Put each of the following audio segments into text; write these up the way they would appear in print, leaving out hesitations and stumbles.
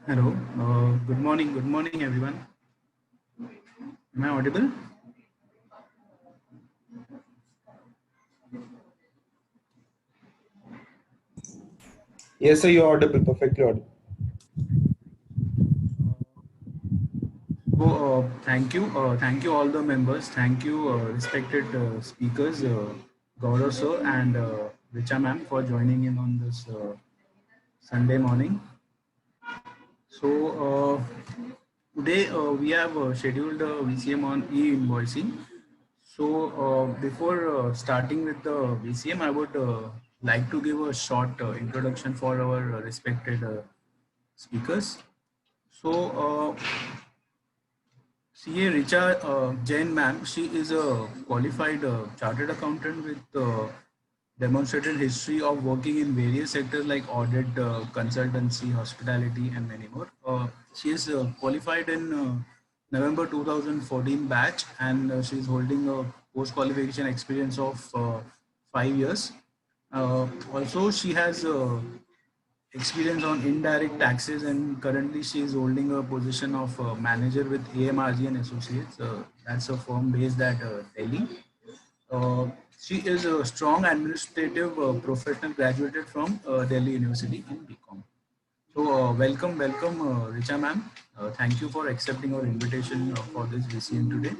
Hello. Good morning, everyone. Am I audible? Yes, sir, you're audible, perfectly audible. Thank you all the members. Thank you, respected speakers, Gaurav sir and Richa ma'am for joining in on this Sunday morning. So today we have scheduled VCM on e-invoicing. So before starting with the VCM, I would like to give a short introduction for our respected speakers. So CA Richa Jain ma'am, she is a qualified chartered accountant with demonstrated history of working in various sectors like audit, consultancy, hospitality, and many more. She is qualified in November 2014 batch, and she is holding a post qualification experience of 5 years. Also, she has experience on indirect taxes, and currently she is holding a position of manager with AMRG and Associates. That's a firm based at Delhi. Uh, she is a strong administrative professional graduated from Delhi University in BCom. So welcome, Richa ma'am. Thank you for accepting our invitation for this VCM today.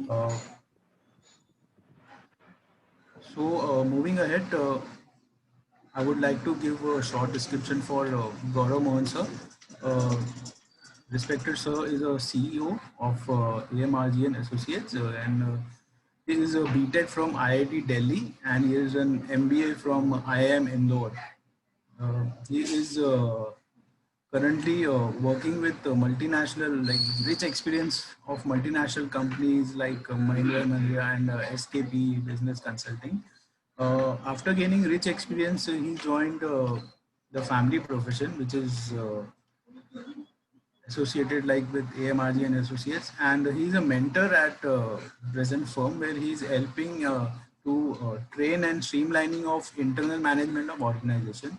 Uh, Moving ahead, I would like to give a short description for Gaurav Mohan sir. Uh, Respected sir is a CEO of AMRG and Associates, and he is a BTech from IIT Delhi, and he is an MBA from IIM Indore. He is currently working with multinational, like rich experience of multinational companies like Mahindra and Mahindra and SKP Business Consulting. After gaining rich experience, he joined the family profession, which is associated like with AMRG and Associates, and he's a mentor at present firm where he's helping to train and streamlining of internal management of organization.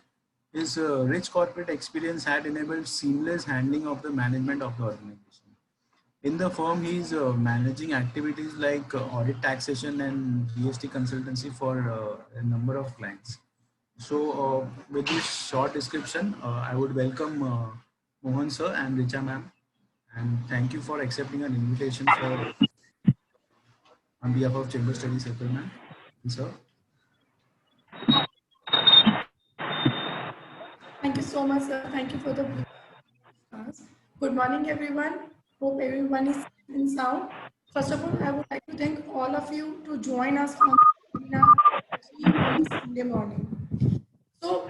His rich corporate experience had enabled seamless handling of the management of the organization. In the firm, he's managing activities like audit, taxation, and GST consultancy for a number of clients. So, with this short description, I would welcome Mohan sir and Richa ma'am, and thank you for accepting an invitation for on behalf of Chamber Study Circle, ma'am. Sir, Thank you so much, sir. Thank you for the class. Good morning, everyone. Hope everyone is safe and sound. First of all, I would like to thank all of you to join us on the webinar on this Sunday morning. So,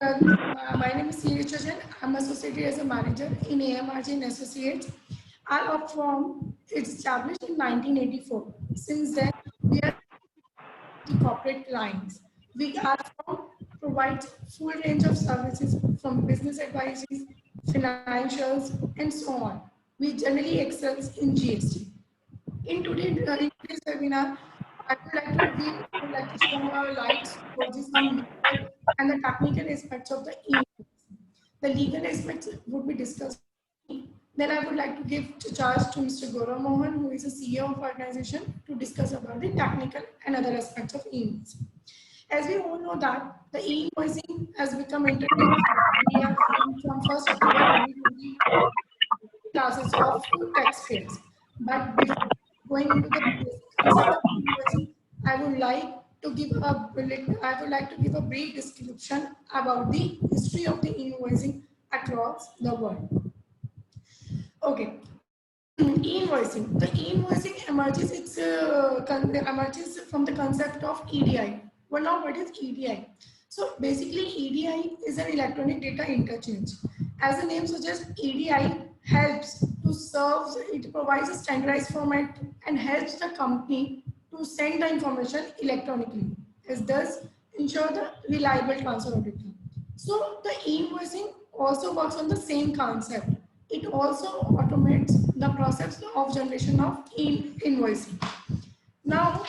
my name is Siri Chajan. I'm associated as a manager in AMRG and Associates. Our firm is established in 1984. Since then, we are the corporate clients. Our firm provides full range of services from business advisory, financials, and so on. We generally excel in GST. In today's webinar, I would like to show our lights what is on legal and the technical aspects of the e-invoicing. The legal aspects would be discussed. Then I would like to give the charge to Mr. Gaurav Mohan, who is the CEO of organization, to discuss about the technical and other aspects of e-invoicing. As we all know that the e-invoicing has become introduced in India from 1st October 2020 classes of taxpayers. But before going into the basic concept of e-invoicing, I would like to give a brief description about the history of the e-invoicing across the world. Okay, e-invoicing. The e-invoicing emerges from the concept of EDI. Well, now what is EDI? So basically, EDI is an electronic data interchange. As the name suggests, EDI helps to serve. It provides a standardized format and helps the company to send the information electronically. It does ensure the reliable transfer of data. So the e-invoicing also works on the same concept. It also automates the process of generation of invoicing. Now,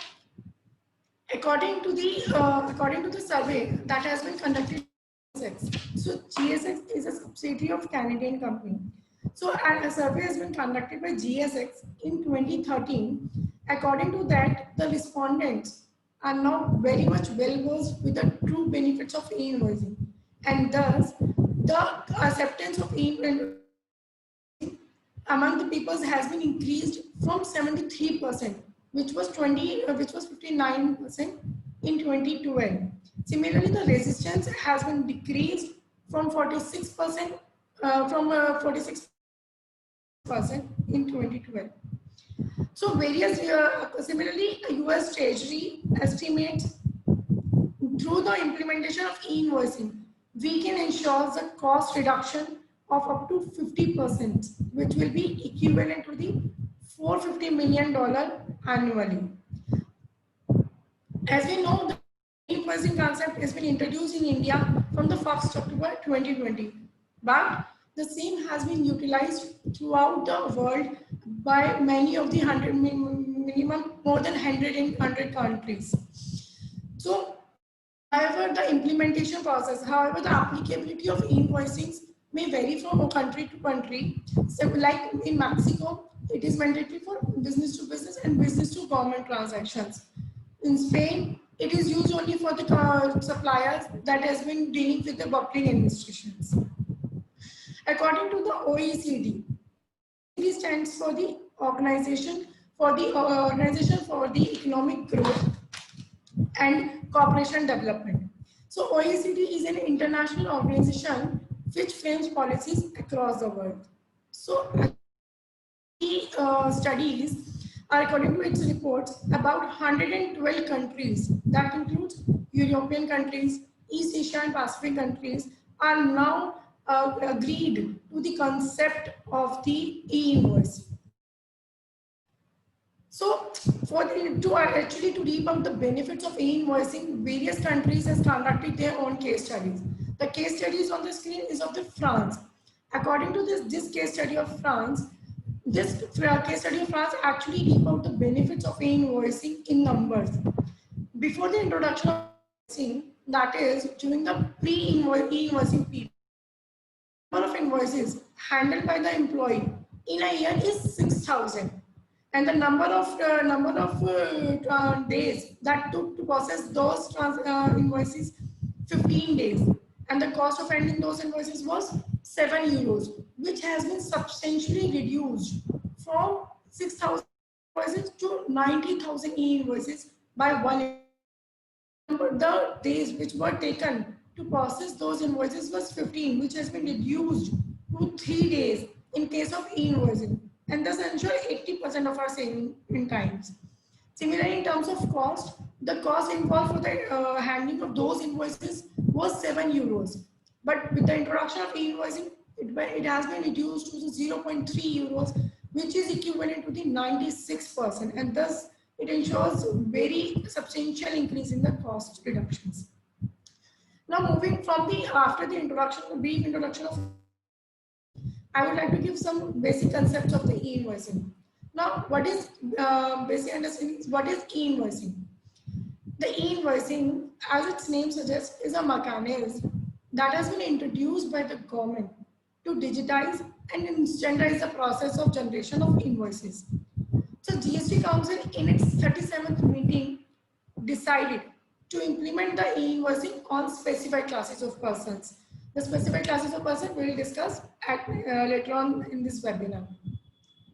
according to the survey that has been conducted So GSX is a subsidiary of Canadian company. So a survey has been conducted by GSX in 2013. According to that, the respondents are now very much well versed with the true benefits of e-invoicing, and thus the acceptance of e-invoicing among the peoples has been increased from 73%, which was 59% in 2012. Similarly, the resistance has been decreased from 46% from 46% in 2012. So various similarly, US Treasury estimates through the implementation of e-invoicing, we can ensure the cost reduction of up to 50%, which will be equivalent to the $450 million annually. As we know, the e-invoicing concept has been introduced in India from the 1st October 2020, but the same has been utilized throughout the world by many of the minimum more than 100 countries. So, however, the implementation process, however, the applicability of invoicing may vary from country to country. So, like in Mexico, it is mandatory for business to business and business to government transactions. In Spain, it is used only for the suppliers that has been dealing with the public administrations. According to the OECD, it stands for the Organization for the Economic Growth and Cooperation Development. So OECD is an international organization which frames policies across the world. So studies are, according to its reports, about 112 countries, that includes European countries, East Asia and Pacific countries, are now agreed to the concept of the e-invoice. So, to debunk the benefits of e-invoicing, various countries has conducted their own case studies. The case studies on the screen is of the France. According to this case study of France, this case study of France actually debunked the benefits of e-invoicing in numbers. Before the introduction of e-invoicing, that is during the pre-e-invoicing period, the number of invoices handled by the employee in a year is 6,000. And the number of days that took to process those invoices, 15 days, and the cost of handling those invoices was €7, which has been substantially reduced from 6,000 invoices to 90,000 e-invoices by one. The days which were taken to process those invoices was 15, which has been reduced to 3 days in case of e-invoicing, and thus ensure 80% of our saving in times. Similarly, in terms of cost, the cost involved for the handling of those invoices was €7. But with the introduction of e-invoicing, it has been reduced to the €0.3, which is equivalent to the 96%, and thus it ensures very substantial increase in the cost reductions. Now, moving from after the introduction, the brief introduction of, I would like to give some basic concepts of the e-invoicing. Now, what is basic understanding? What is e-invoicing? The e-invoicing, as its name suggests, is a mechanism that has been introduced by the government to digitize and standardize the process of generation of invoices. So, GST Council in its 37th meeting decided to implement the e-invoicing on specified classes of persons. The specified classes of persons we will discuss later on in this webinar.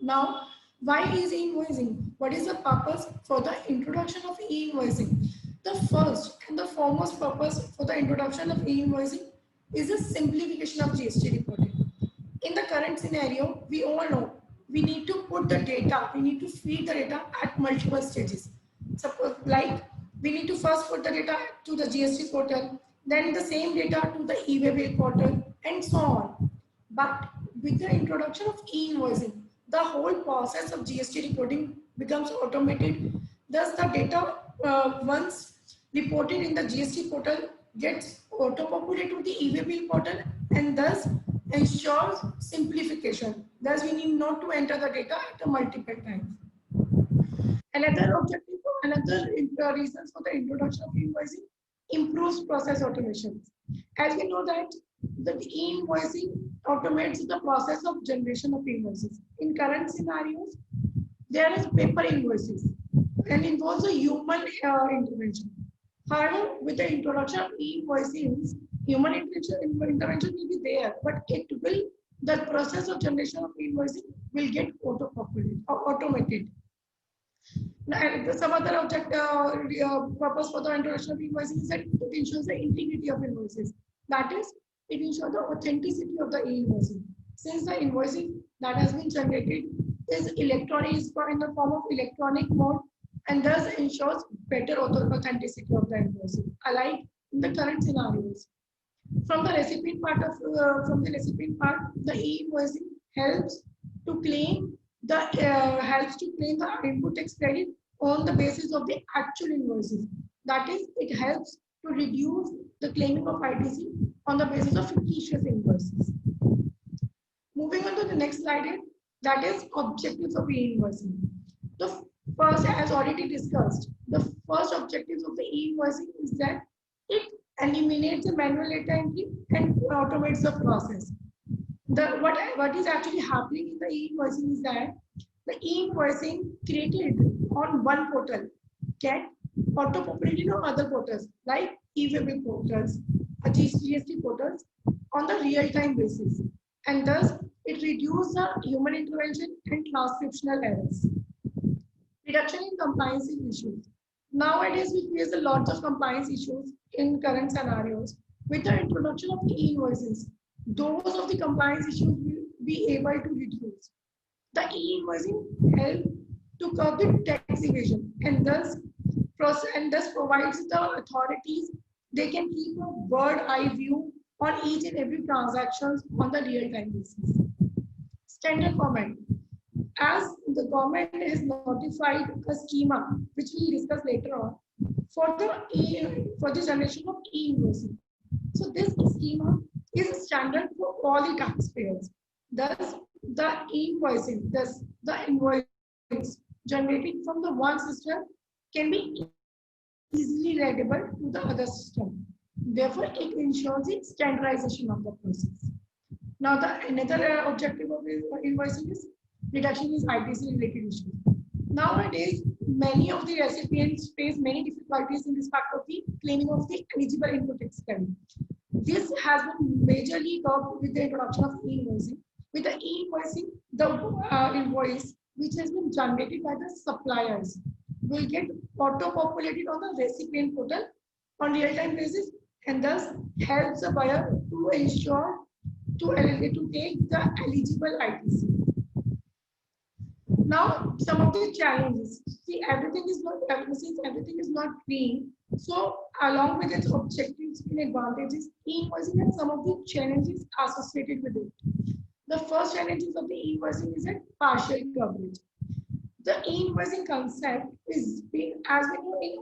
Now, why is e-invoicing? What is the purpose for the introduction of e-invoicing? The first and the foremost purpose for the introduction of e-invoicing is the simplification of GST reporting. In the current scenario, we all know we need to put the data, we need to feed the data at multiple stages. Suppose, like, we need to first put the data to the GST portal, then the same data to the e-way bill portal, and so on. But with the introduction of e-invoicing, the whole process of GST reporting becomes automated. Thus, the data once reported in the GST portal gets auto-populated to the e-way bill portal, and thus ensures simplification. Thus, we need not to enter the data at a multiple times. Another objective, another reasons for the introduction of invoicing improves process automation. As we know that the e-invoicing automates the process of generation of invoices. In current scenarios, there is paper invoices and involves a human intervention. However, with the introduction of e-invoicing, human intervention will be there, but the process of generation of invoicing will get auto-populated or automated. And some other purpose for the introduction of invoicing is that it ensures the integrity of invoices. That is, it ensures the authenticity of the invoicing. Since the invoicing that has been generated is electronic, is in the form of electronic mode, and thus ensures better authenticity of the invoicing, alike in the current scenarios. From the recipient part, the e-invoicing helps to claim the input tax credit on the basis of the actual invoices. That is, it helps to reduce the claiming of ITC on the basis of fictitious invoices. Moving on to the next slide, that is objectives of e-invoicing. The first, as already discussed, the first objectives of the e-invoicing is that it eliminates the manual data entry and automates the process. What is actually happening in the e-invoicing is that the e-invoicing created on one portal get auto-populated on other portals like e-way portals, GST portals on the real-time basis, and thus it reduces the human intervention and transcriptional errors. Reduction in compliance issues. Nowadays, we face a lot of compliance issues in current scenarios. With the introduction of e-invoices, those of the compliance issues will be able to reduce. The e-invoicing help to curb the tax evasion and thus provides the authorities they can keep a bird eye view on each and every transactions on the real time basis. Standard format. As the government has notified a schema, which we will discuss later on, for the generation of e-invoicing. So this schema is standard for all the taxpayers. Thus, the invoice generated from the one system can be easily readable to the other system. Therefore, it ensures the standardization of the process. Now, another objective of invoicing is reduction is ITC related issues. Nowadays, many of the recipients face many difficulties in respect of the claiming of the eligible input tax credit. This has been majorly curbed with the introduction of e-invoicing. With the e-invoicing, the invoice which has been generated by the suppliers will get auto-populated on the recipient portal on real-time basis and thus helps the buyer to ensure to take the eligible ITC. Now, some of the challenges. See, everything is not green. So, along with its objectives and advantages, e-invoicing has some of the challenges associated with it. The first challenges of the e-invoicing is a partial coverage. The e-invoicing concept is being, as we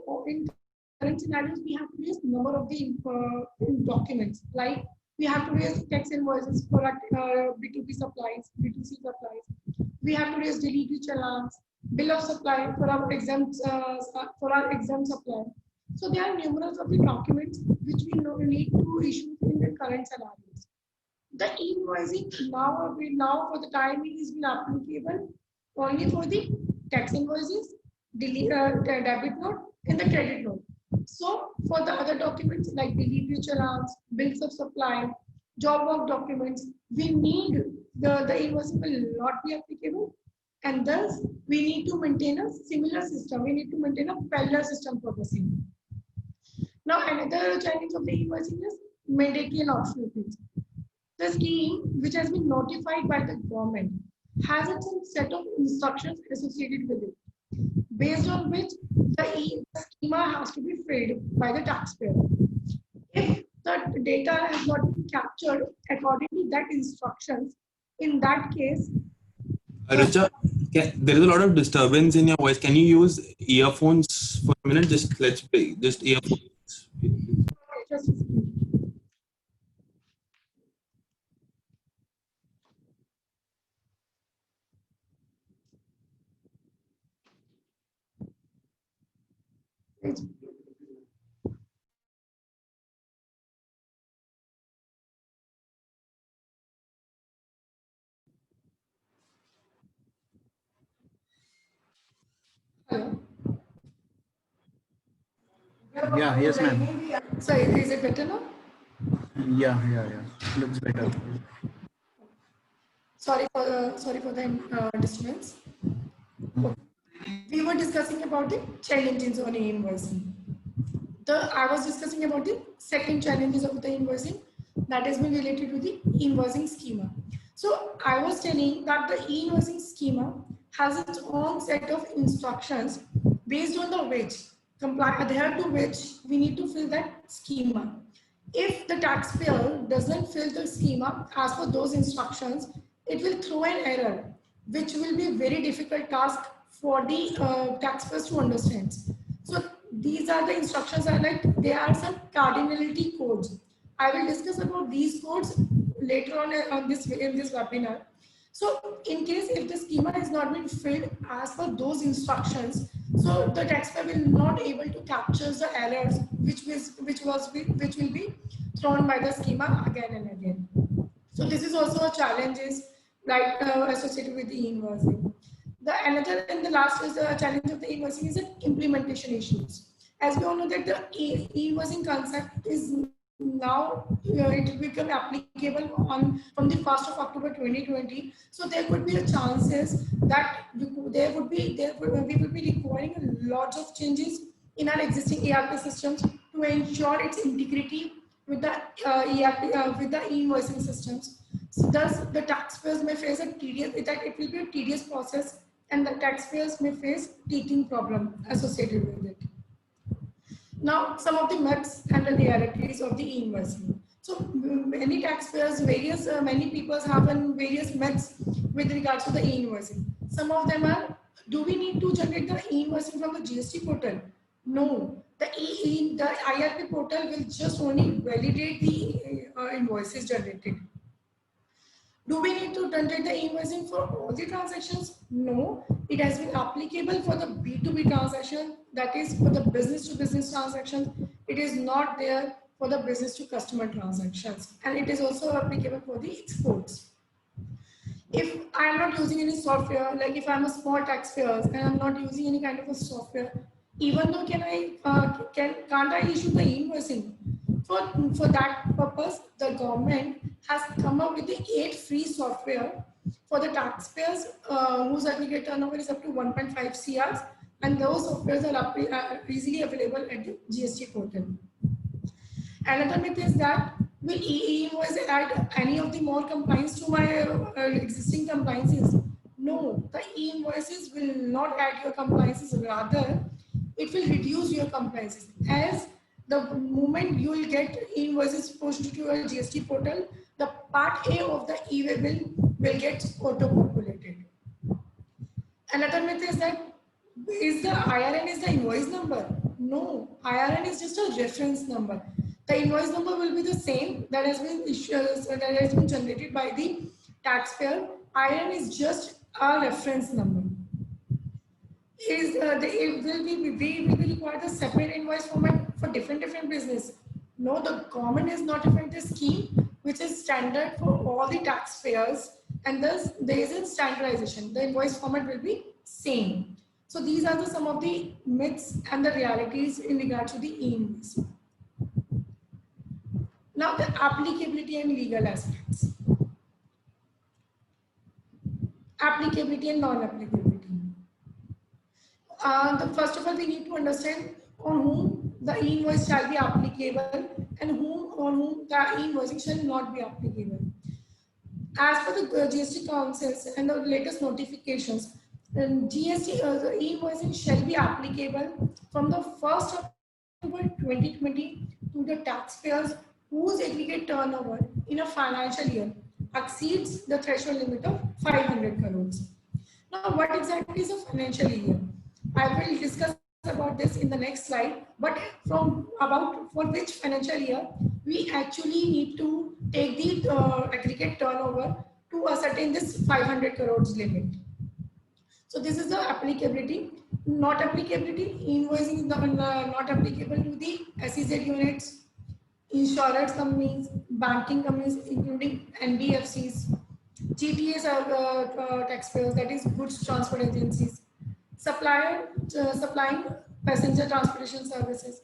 know, in current scenarios, we have to use number of the documents. Like we have to raise tax invoices for B2B supplies, B2C supplies. We have to raise delivery challans, bill of supply for our exempt supply. So there are numerous of the documents which we need to issue in the current scenarios. The e-invoicing now for the time being is been applicable only for the tax invoices, debit note, and the credit note. So for the other documents like delivery challans, bills of supply, job work documents, we need the invoicing will not be applicable, and thus we need to maintain a similar system. We need to maintain a parallel system for the same. Now another challenge of the invoicing is mandatory and optional fees. The scheme, which has been notified by the government, has its own set of instructions associated with it, based on which the schema has to be filled by the taxpayer. If the data has not been captured according to that instructions, in that case, Richa, there is a lot of disturbance in your voice. Can you use earphones for a minute? Just earphones. just it's Yeah, yes, ma'am. So is it better now? Yeah. Looks better. Sorry for the disturbance. We were discussing about the challenges on e-invoicing. I was discussing about the second challenges of the invoicing that has been related to the invoicing schema. So I was telling that the invoicing schema has its own set of instructions based on the which adhere to which we need to fill that schema. If the taxpayer doesn't fill the schema as per those instructions, it will throw an error, which will be a very difficult task for the taxpayers to understand. So these are the instructions are like there are some cardinality codes. I will discuss about these codes later on this in this webinar. So in case if the schema has not been filled as per those instructions, so the taxpayer will not able to capture the errors which will be thrown by the schema again and again. So this is also a challenge is like associated with the invoicing. The another and the last is the challenge of the invoicing is the implementation issues. As we all know that the invoicing concept is now it will become applicable on from the 1st of October 2020. So there could be a chances that we will be requiring a lot of changes in our existing ERP systems to ensure its integrity with the ERP with the invoicing systems. So thus the taxpayers may face a tedious that it will be a tedious process and the taxpayers may face teething problem associated with it. Now, some of the myths and the realities of the e-invoicing. So, many taxpayers, many people have various myths with regards to the e-invoicing. Some of them are, do we need to generate the e-invoicing from the GST portal? No, the IRP portal will just only validate the invoices generated. Do we need to generate the invoicing for all the transactions? No, it has been applicable for the B2B transaction, that is for the business to business transactions. It is not there for the business to customer transactions, and it is also applicable for the exports. If I am not using any software, like if I'm a small taxpayer and I'm not using any kind of a software, even though can't I issue the invoicing? For that purpose, the government has come up with the 8 free software for the taxpayers whose aggregate turnover is up to 1.5 CRs, and those softwares are easily available at the GST portal. Another myth is that will e-invoice add any of the more compliance to my existing compliances? No, the e-invoices will not add your compliances, rather it will reduce your compliances. As the moment you will get invoices pushed to your GST portal, the part A of the e-way bill will get auto-populated. Another myth is that is the IRN is the invoice number? No, IRN is just a reference number. The invoice number will be the same that has been generated by the taxpayer. IRN is just a reference number. We will require the separate invoice format for different business. No, the government has notified the scheme which is standard for all the taxpayers, and thus there is a standardization. The invoice format will be same. So these are some of the myths and the realities in regard to the e-invoice. Now the applicability and legal aspects. Applicability and non-applicability. First of all, we need to understand on whom the e-invoice shall be applicable and on whom the e-invoicing shall not be applicable. As per the GST councils and the latest notifications, the e-invoicing shall be applicable from the 1st of October 2020 to the taxpayers whose aggregate turnover in a financial year exceeds the threshold limit of 500 crores. Now, what exactly is a financial year? I will discuss about this in the next slide, but for which financial year we actually need to take the aggregate turnover to ascertain this 500 crores limit. So this is the applicability. Not applicability, invoicing is not applicable to the SEZ units, insurance companies, banking companies including NBFCs, GTAs are taxpayers, that is goods transport agencies, supplying passenger transportation services,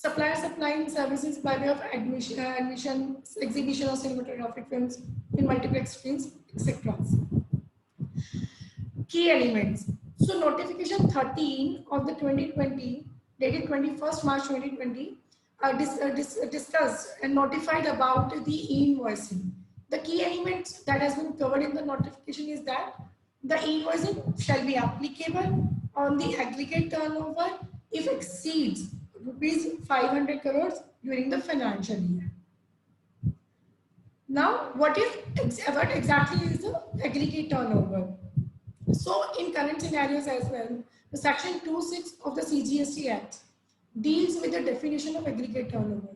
Supplier supplying services by way of admission, exhibition of cinematographic films in multiplex screens, etc. Key elements. So notification 13 of the 2020, dated 21st March 2020, discussed and notified about the e-invoicing. The key elements that has been covered in the notification is that the e-invoicing shall be applicable on the aggregate turnover if exceeds rupees 500 crores during the financial year. Now, what exactly is the aggregate turnover? So, in current scenarios as well, the Section 26 of the CGST Act deals with the definition of aggregate turnover.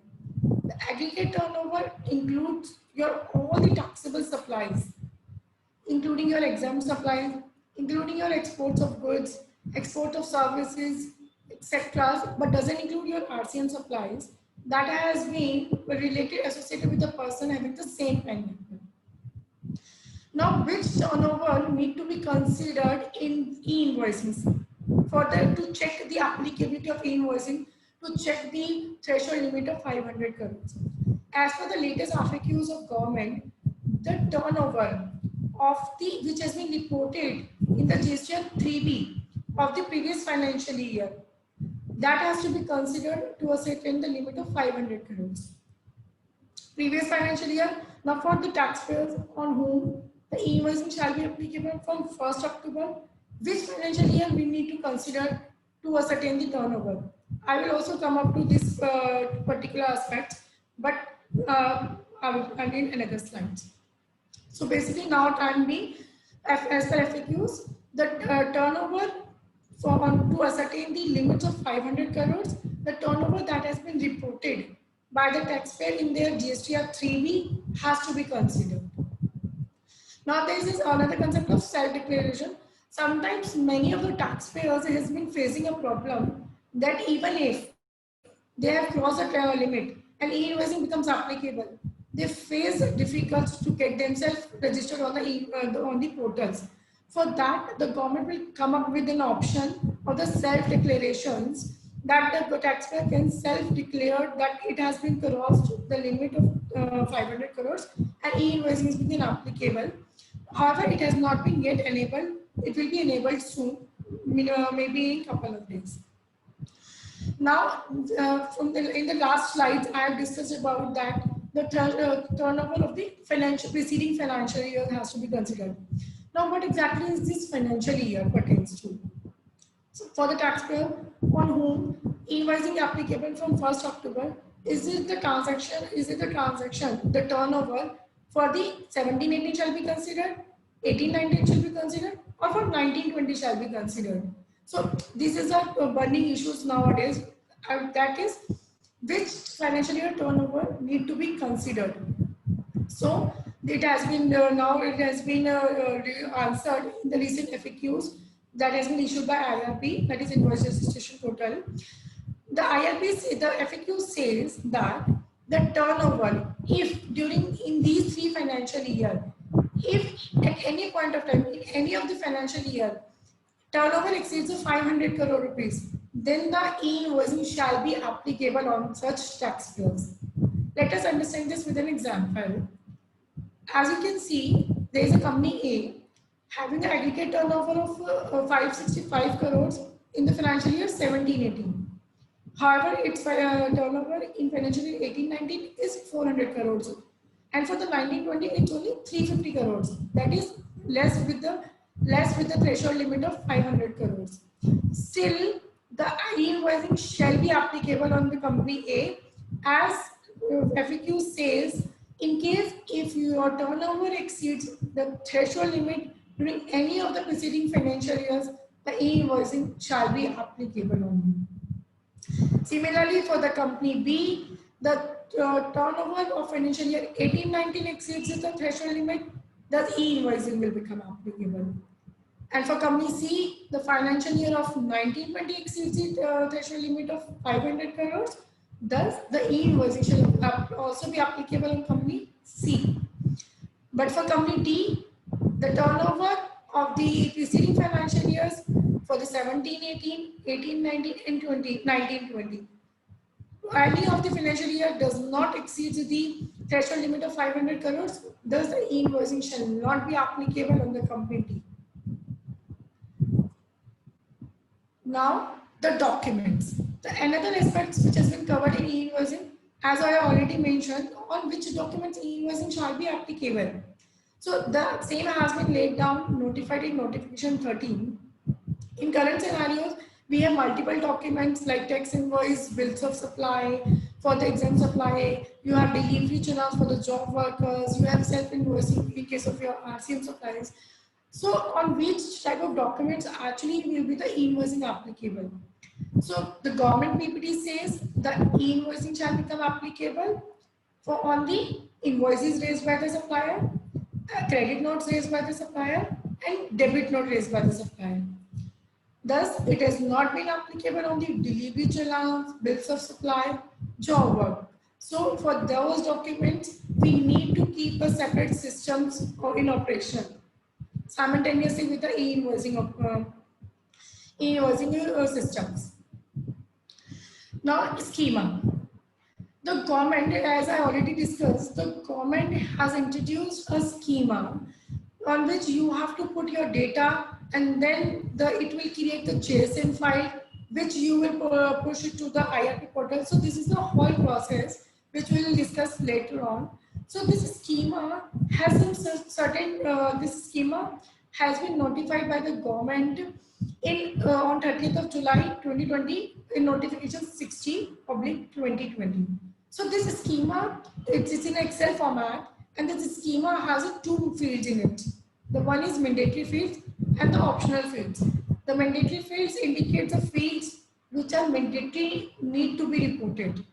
The aggregate turnover includes all the taxable supplies, including your exempt supplies, including your exports of goods, export of services, etc., but doesn't include your RCN supplies that has been related, associated with the person having the same PAN number. Now, which turnover need to be considered in e-invoicing? Further, to check the applicability of e-invoicing, to check the threshold limit of 500 crores. As per the latest FAQs of government, the turnover of which has been reported in the GSTR 3B of the previous financial year, that has to be considered to ascertain the limit of 500 crores. Previous financial year, now for the taxpayers on whom the e-invoicing shall be applicable from 1st October, which financial year we need to consider to ascertain the turnover. I will also come up to this particular aspect, but I need another slide. So basically now time being, as per FAQs, the turnover to ascertain the limits of 500 crores, the turnover that has been reported by the taxpayer in their GSTR 3B has to be considered. Now there is another concept of self-declaration. Sometimes many of the taxpayers has been facing a problem that even if they have crossed the limit and e-invoicing becomes applicable, they face difficulties to get themselves registered on the portals. For that, the government will come up with an option of the self-declarations that the taxpayer can self-declare that it has been crossed the limit of 500 crores and e-invoicing is being applicable. However, it has not been yet enabled. It will be enabled soon, maybe in a couple of days. Now, in the last slides, I have discussed about that the turnover of the preceding financial year has to be considered. Now, what exactly is this financial year pertains to? So for the taxpayer on whom e-invoicing applicable from 1st October, is it the transaction, the turnover for the 17-18 shall be considered, 18-19 shall be considered, or for 19-20 shall be considered? So this is a burning issues nowadays, that is which financial year turnover need to be considered. So it has been now it has been answered in the recent FAQs that has been issued by IRP, that is Invoice Registration Portal. The IRP, the FAQ says that the turnover, if in these 3 financial years, if at any point of time in any of the financial year turnover exceeds 500 crore rupees, then the e-invoicing shall be applicable on such taxpayers. Let us understand this with an example. As you can see, there is a company A having an aggregate turnover of 565 crores in the financial year 17-18. However, its turnover in financial year 18-19 is 400 crores. And for the 19-20, it's only 350 crores. That is less with the threshold limit of 500 crores. Still, the e-invoicing shall be applicable on the company A, as FAQ says, in case if your turnover exceeds the threshold limit during any of the preceding financial years, the e-invoicing shall be applicable on you. Similarly, for the company B, the turnover of financial year 18-19 exceeds the threshold limit, the e-invoicing will become applicable. And for company C, the financial year of 19-20 exceeds the threshold limit of 500 crores. Thus, the e-invoicing shall also be applicable in company C. But for company D, the turnover of the preceding financial years for the 17-18, 18-19, and 19-20 any of the financial year does not exceed the threshold limit of 500 crores, thus the e-invoicing shall not be applicable on the company. Now, the documents. Another aspect which has been covered in e-invoicing, as I already mentioned, on which documents e-invoicing shall be applicable. So the same has been laid down, notified in notification 13. In current scenarios, we have multiple documents like tax invoice, bills of supply for the exempt supply, you have delivery channels for the job workers, you have self-invoicing in case of your RCM supplies. So on which type of documents actually will be the e-invoicing applicable? So the government PPT says the e-invoicing shall become applicable for on the invoices raised by the supplier, credit notes raised by the supplier, and debit note raised by the supplier. Thus, it has not been applicable on the delivery challans, bills of supply, job work. So for those documents, we need to keep a separate systems in operation simultaneously with the e-invoicing systems. Now, schema. The government, as I already discussed, the government has introduced a schema on which you have to put your data, and then it will create the JSON file which you will push it to the IRP portal. So this is the whole process which we will discuss later on. So this schema has some certain, this schema has been notified by the government in on 30th of July 2020 in notification 60/2020. So this schema, it's in Excel format, and this schema has two fields in it. The one is mandatory fields and the optional fields. The mandatory fields indicate the fields which are mandatory, need to be reported,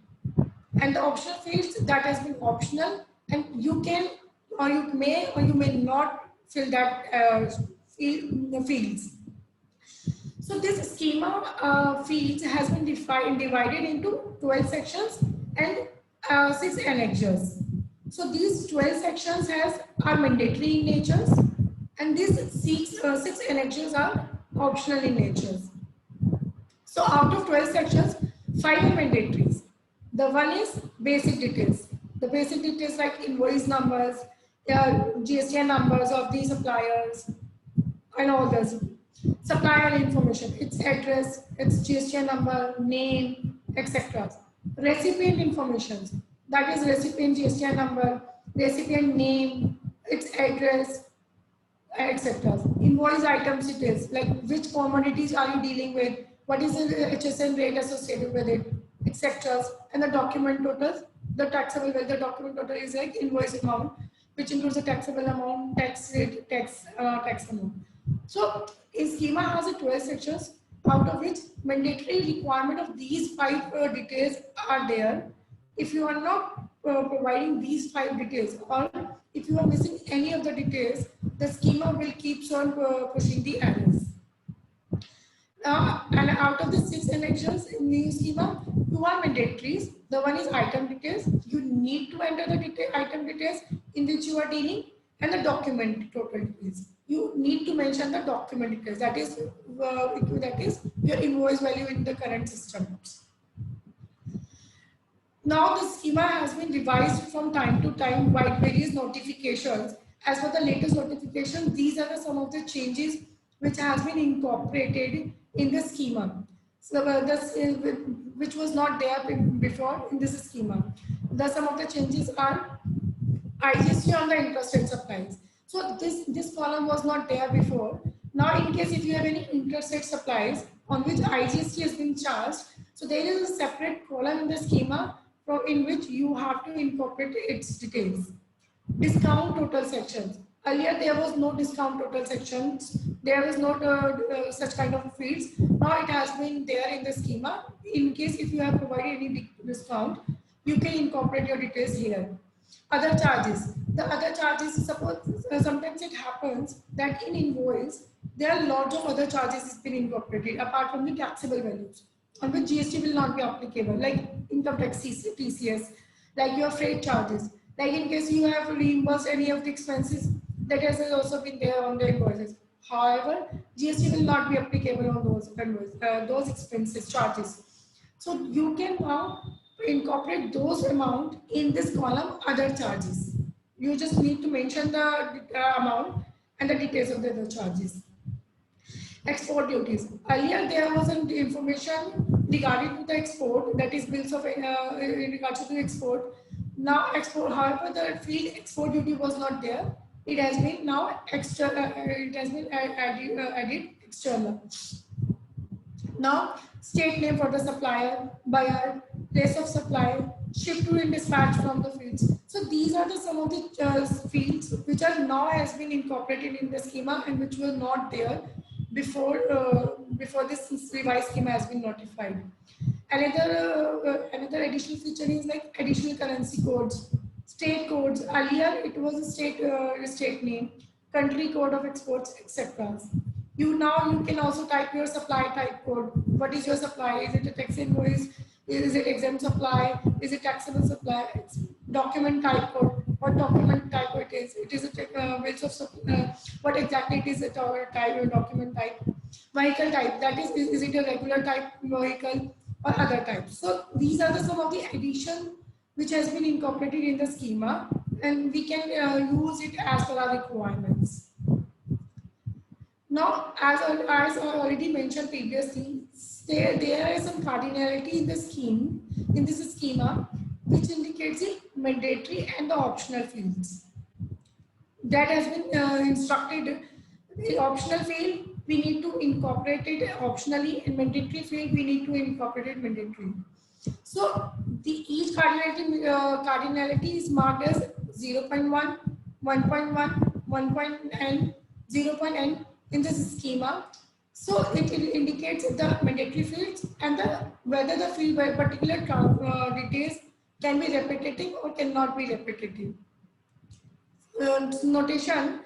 and the optional fields that has been optional, and you can or you may not fill that fields. So this schema fields has been divided into 12 sections and 6 annexures. So these 12 sections are mandatory in nature, and these 6 annexures are optional in nature. So out of 12 sections, 5 are mandatories. The one is basic details. The basic details like invoice numbers, GSTN numbers of the suppliers, and all this. Supplier information, its address, its GSTN number, name, etc. Recipient information, that is recipient GSTN number, recipient name, its address, etc. Invoice items details, like which commodities are you dealing with, what is the HSN rate associated with it, etc. And the document totals, the taxable, the document total is like invoice amount, which includes the taxable amount, tax rate, tax amount. So a schema has 12 sections, out of which mandatory requirement of these 5 details are there. If you are not providing these 5 details, or if you are missing any of the details, the schema will keep on pushing the errors. And out of the 6 annexures in the schema, 2 are mandatories. The one is item details. You need to enter the item details in which you are dealing, and the document total details. You need to mention the document details. That is your invoice value in the current system. Now the schema has been revised from time to time by various notifications. As for the latest notification, these are some of the changes which has been incorporated in the schema. So which was not there before in this schema. Some of the changes are IGST on the interstate supplies. So this column was not there before. Now in case if you have any interstate supplies on which IGST has been charged, so there is a separate column in the schema in which you have to incorporate its details. Discount total sections. Earlier there was no discount total sections. There was not such kind of fields. Now it has been there in the schema. In case if you have provided any discount, you can incorporate your details here. Other charges. The other charges, suppose sometimes it happens that in invoice there are lots of other charges has been incorporated apart from the taxable values, on which GST will not be applicable, like income tax, TCS, like your freight charges. Like in case you have reimbursed any of the expenses, that has also been there on the invoices. However, GST will not be applicable on those expenses, charges. So you can now incorporate those amount in this column other charges. You just need to mention the amount and the details of the other charges. Export duties. Earlier there was an information regarding to the export, that is bills of in regards to the export. Now export, however, the field export duty was not there. It has been now extra. It has been added external. Now, state name for the supplier, buyer, place of supply, ship to and dispatch from the fields. So these are the some of the fields which are now has been incorporated in the schema and which were not there before before this revised schema has been notified. Another additional feature is like additional currency codes, state codes. Earlier it was a state name, country code of exports, etc. You can also type your supply type code. What is your supply? Is it a tax invoice? Is it exempt supply? Is it taxable supply? It's document type code. What document type it is? It is a bills of what exactly it is a type document type. Vehicle type, that is it a regular type vehicle or other types? So these are some of the addition which has been incorporated in the schema, and we can use it as per our requirements. Now, as I already mentioned previously, there is some cardinality in the schema, which indicates the mandatory and the optional fields. That has been instructed. The optional field, we need to incorporate it optionally, and mandatory field, we need to incorporate it mandatory. So each cardinality is marked as 0.1, 1.1, 1.n, 0.n in this schema. So it indicates the mandatory fields and whether the field by particular details can be repetitive or cannot be repetitive. Notation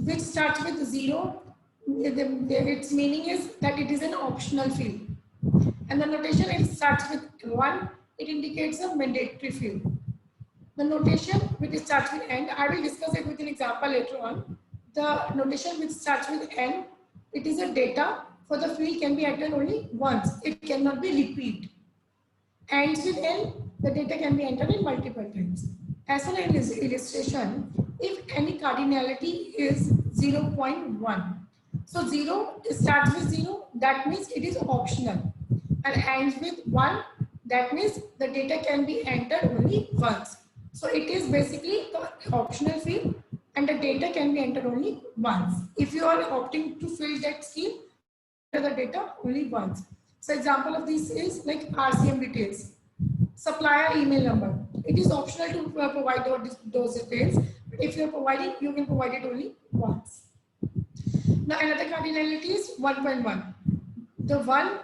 which starts with 0, its meaning is that it is an optional field. And the notation it starts with 1, it indicates a mandatory field. The notation which starts with n, I will discuss it with an example later on. The notation which starts with n, it is a data for the field can be entered only once. It cannot be repeated. Ends with n, the data can be entered in multiple times. As an illustration, if any cardinality is 0.1, so 0 starts with 0, that means it is optional, and ends with 1, that means the data can be entered only once. So it is basically the optional field, and the data can be entered only once. If you are opting to fill that scheme, enter the data only once. So example of this is like RCM details, supplier email number. It is optional to provide those details, but if you are providing, you can provide it only once. Now another cardinality is 1.1. The 1,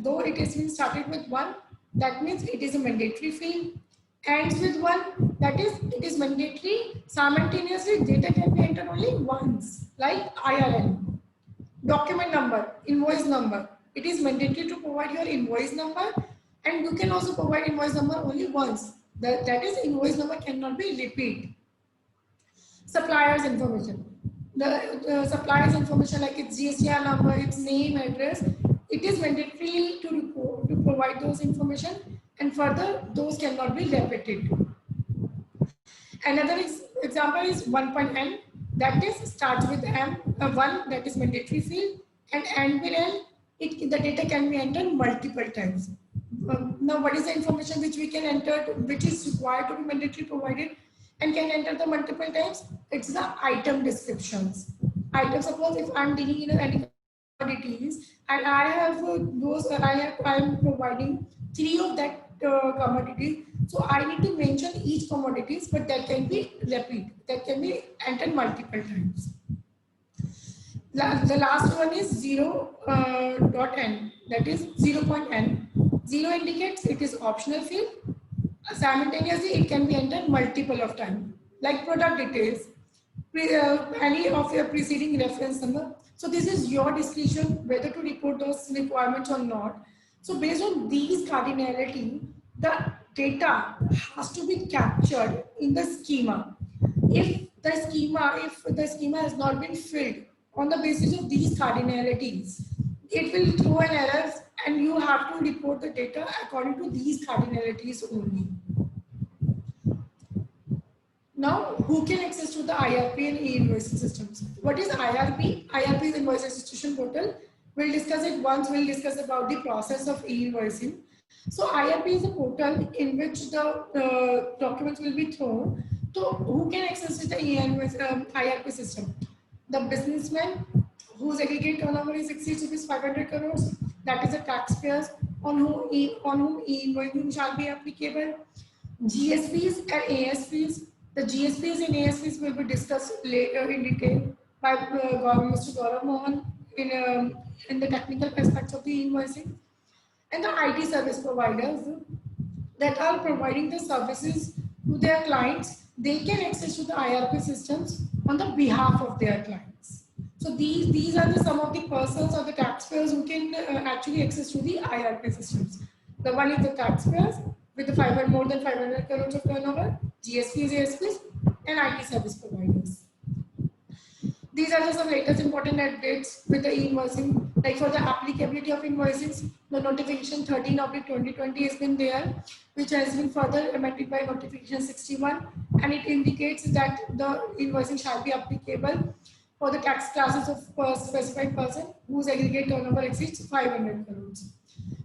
though it is been started with 1, that means it is a mandatory field. Ends with 1, that is it is mandatory. Simultaneously data can be entered only once, like IRN. Document number, invoice number. It is mandatory to provide your invoice number, and you can also provide invoice number only once. That is invoice number cannot be repeated. Suppliers information. The suppliers information like its GSTR number, its name, address, it is mandatory to provide those information, and further those cannot be repeated. Another example is 1.n, that is starts with m, 1, that is mandatory field, and end with n, the data can be entered multiple times. Now what is the information which we can enter, which is required to be mandatory provided and can enter the multiple times? It's the item descriptions. Item, suppose if I'm dealing in any commodities and I have I am providing 3 of that commodities, so I need to mention each commodities, but that can be repeat, that can be entered multiple times. The last one is 0.n, that is 0.n. 0 indicates it is optional field. Simultaneously, it can be entered multiple of times, like product details, any of your preceding reference number. So this is your discretion whether to report those requirements or not. So based on these cardinality, the data has to be captured in the schema. If the schema has not been filled on the basis of these cardinalities, it will throw an error and you have to report the data according to these cardinalities only. Now, who can access to the IRP and e-invoicing systems? What is IRP? IRP is Invoice Registration Portal. We'll discuss it once. We'll discuss about the process of e-invoicing. So IRP is a portal in which the documents will be thrown. So who can access the IRP system? The businessman whose aggregate turnover is exceeds rupees 500 crores. That is the taxpayers on whom e-invoicing shall be applicable. GSPs and ASPs. The GSPs and ASPs will be discussed later in detail by Mr. Gaurav Mohan in the technical aspects of the invoicing. And the IT service providers that are providing the services to their clients, they can access to the IRP systems on the behalf of their clients. So these are some of the persons or the taxpayers who can actually access to the IRP systems. The one is the taxpayers with the more than 500 crores of turnover, GSPs, ASPs, and IT service providers. These are just some latest important updates with the e-invoicing. Like for the applicability of invoices, the notification 13/2020 has been there, which has been further amended by notification 61, and it indicates that the invoicing shall be applicable for the tax classes of a specified person whose aggregate turnover exceeds 500 crores.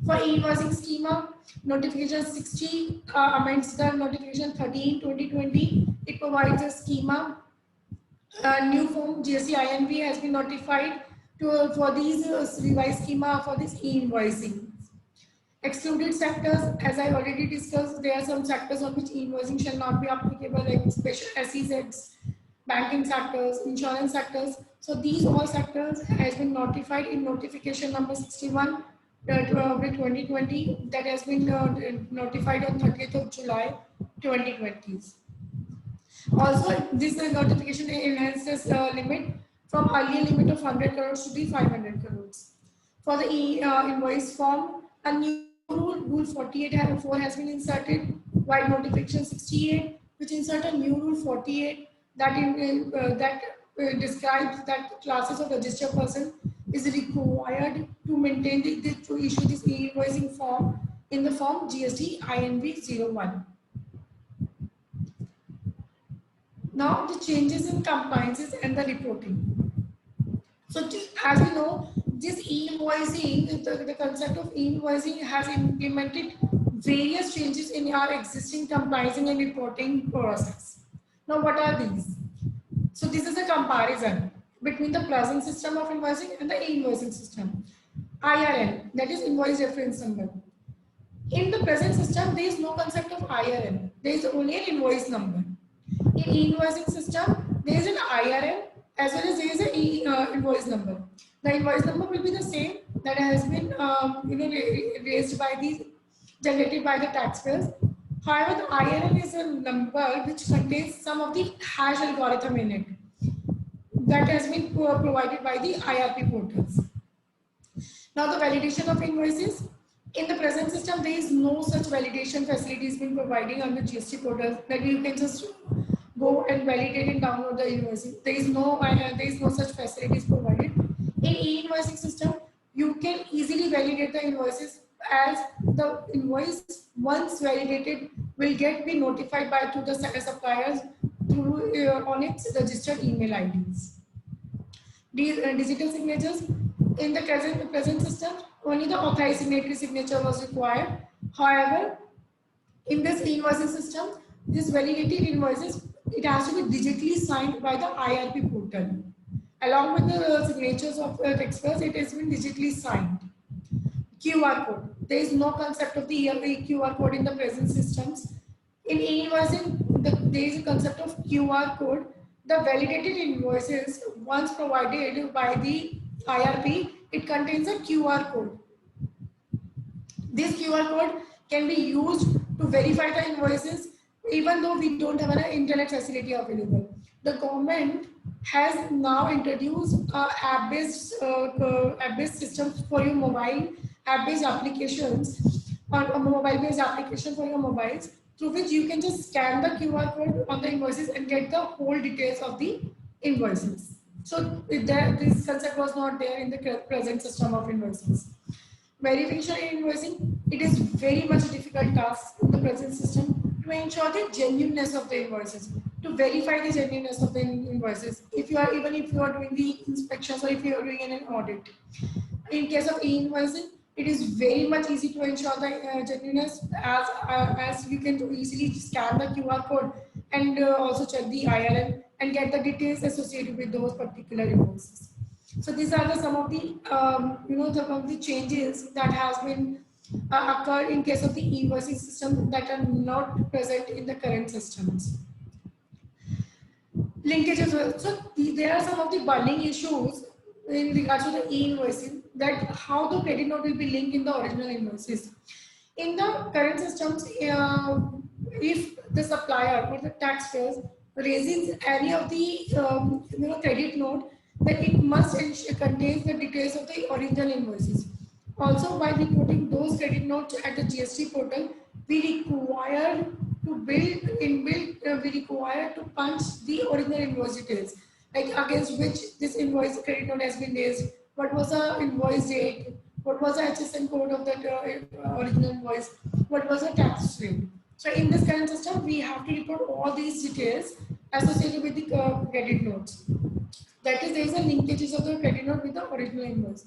For e-invoicing schema, notification 60 amends the notification 13/2020. It provides a schema. New form GST INV has been notified for these revised schema for this e-invoicing. Excluded sectors, as I already discussed, there are some sectors on which e-invoicing shall not be applicable, like special SEZs, banking sectors, insurance sectors. So these all sectors has been notified in notification number 61 2020 that has been notified on 30th of July 2020. Also, this notification enhances limit from earlier limit of 100 crores to the 500 crores. For the invoice form, a new rule 48/4 has been inserted, while notification 68, which insert a new rule 48 that describes that classes of registered person is required to maintain to issue this e-invoicing form in the form GST INV 01. Now the changes in compliances and the reporting. So as we know, this e-invoicing, the concept of e-invoicing has implemented various changes in our existing compliancing and reporting process. Now what are these? So this is a comparison between the present system of invoicing and the e-invoicing system. IRN, that is invoice reference number. In the present system, there is no concept of IRN. There is only an invoice number. In e-invoicing system, there is an IRN as well as there is an invoice number. The invoice number will be the same that has been raised by the generated by the taxpayers. However, the IRN is a number which contains some of the hash algorithm in it that has been provided by the IRP portals. Now the validation of invoices. In the present system, there is no such validation facilities being providing on the GST portal that you can just go and validate and download the invoices. There is no such facilities provided. In e-invoicing system, you can easily validate the invoices, as the invoice once validated will be notified to the suppliers through on its registered email IDs. These digital signatures. In the present system, only the authorized signatory signature was required. However, in this e-invoicing system, this validated invoices, it has to be digitally signed by the IRP portal. Along with the signatures of taxpayers, it has been digitally signed. QR code. There is no concept of the QR code in the present systems. In e-invoicing, there is a concept of QR code. The validated invoices, once provided by the IRP, it contains a QR code. This QR code can be used to verify the invoices even though we don't have an internet facility available. The government has now introduced app-based systems for your mobile, app-based applications, or a mobile-based application for your mobiles, through which you can just scan the QR code on the invoices and get the whole details of the invoices. So this concept was not there in the present system of invoices. verification and invoicing, it is very much a difficult task in the present system to ensure the genuineness of the invoices, to verify the genuineness of the invoices. If you are, even if you are doing the inspections or if you are doing an audit. In case of e-invoicing, it is very much easy to ensure the genuineness as you can easily scan the QR code and also check the IRN and get the details associated with those particular invoices. So these are some of the some of the changes that has been occurred in case of the e-invoicing system that are not present in the current systems. Linkages. So there are some of the burning issues in regards to the e-invoicing, that how the credit note will be linked in the original invoices. In the current systems, if the supplier or the taxpayers raises any of the credit note, then it must contain the details of the original invoices. Also, by reporting those credit notes at the GST portal, we require to we require to punch the original invoice details, like against which this invoice credit note has been raised, what was the invoice date, what was the HSN code of that original invoice, what was the tax rate. So in this current system, we have to report all these details associated with the credit notes. That is, there is a linkages of the credit note with the original invoice.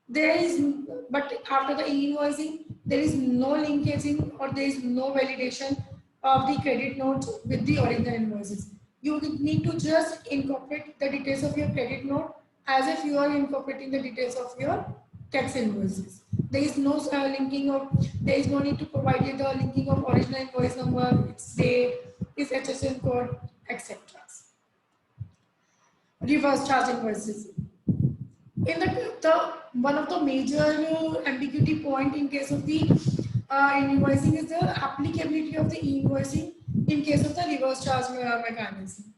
There is, but after the e-invoicing, there is no linkaging or there is no validation of the credit notes with the original invoices. You need to just incorporate the details of your credit note as if you are incorporating the details of your tax invoices. There is no linking of, there is no need to provide you the linking of original invoice number, its date, its HSN code, etc. Reverse charge invoices. In the one of the major ambiguity point in case of the invoicing is the applicability of the invoicing in case of the reverse charge mechanism.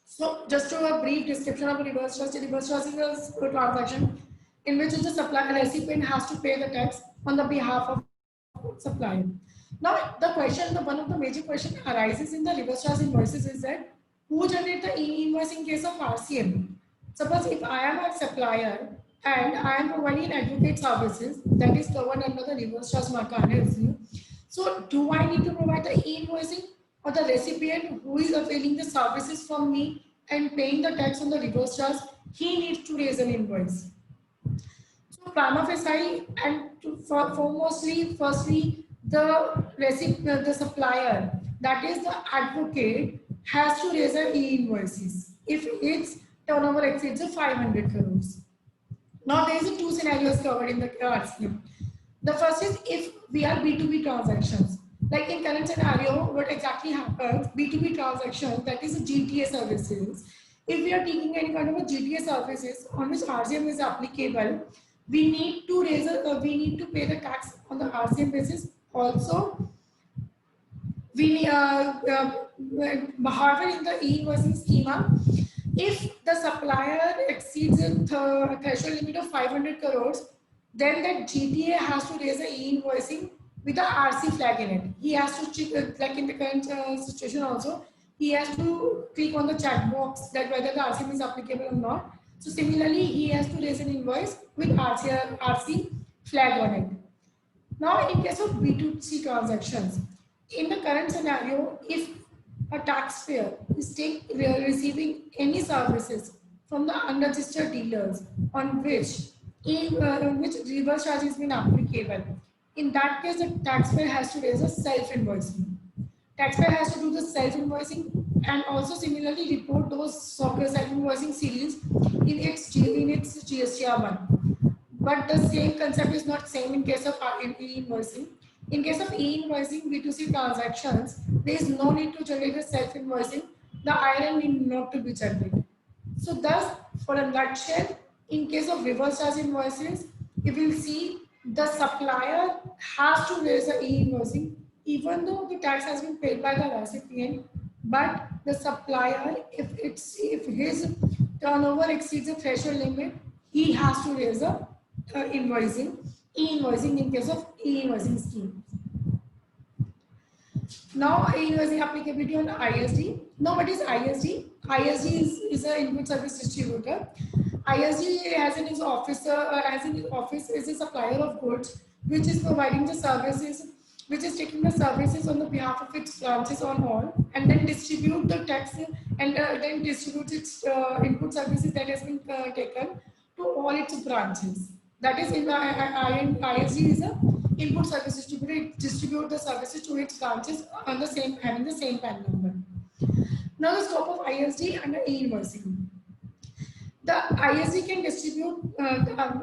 So just to a brief description of reverse charge is a transaction in which the supplier recipient has to pay the tax on the behalf of supplier. Now the question, one of the major question arises in the reverse charge invoices is that who generate the invoice in case of RCM? Suppose if I am a supplier and I am providing advocate services that is covered under the reverse charge mechanism, so do I need to provide the invoicing, or the recipient who is availing the services from me and paying the tax on the reverse charge, he needs to raise an invoice? So prima facie and firstly, the supplier, that is the advocate, has to raise an e-invoices if its turnover exceeds 500 crores. Now there is two scenarios covered in the RCM. The first is if we are B2B transactions. Like in current scenario, what exactly happens, B2B transactions, that is GTA services. If we are taking any kind of a GTA services on which RCM is applicable, we need to raise we need to pay the tax on the RCM basis. Also, we however in the e-invoicing schema, if the supplier exceeds the threshold limit of 500 crores, then that GTA has to raise an e-invoicing with the RC flag in it. He has to check, like in the current situation also, he has to click on the chat box that whether the RCM is applicable or not. So similarly, he has to raise an invoice with RC flag on it. Now, in case of B2C transactions, in the current scenario, if a taxpayer is receiving any services from the unregistered dealers on which reverse charge has been applicable, in that case, the taxpayer has to raise a self-invoicing. Taxpayer has to do the self-invoicing and also similarly report those self-invoicing series in its GSTR1. But the same concept is not same in case of e-invoicing. In case of e-invoicing B2C transactions, there is no need to generate a self-invoicing. The IRN need not to be generated. So thus, for a nutshell, in case of reverse charge invoices, you will see the supplier has to raise the e-invoicing even though the tax has been paid by the recipient, but the supplier, if his turnover exceeds the threshold limit, he has to raise a e-invoicing in case of e-invoicing scheme. Now, e-invoicing applicability on ISD. Now, what is ISD? ISD is an input service distributor. ISG as in his officer, as in his office is a supplier of goods, which is providing the services, which is taking the services on the behalf of its branches on all, and then distribute the tax and then distribute its input services that has been taken to all its branches. That is, in ISG is a input service distributor. It distribute the services to its branches on the same having the same PAN number. Now the scope of ISG under e-invoicing. The ISG can distribute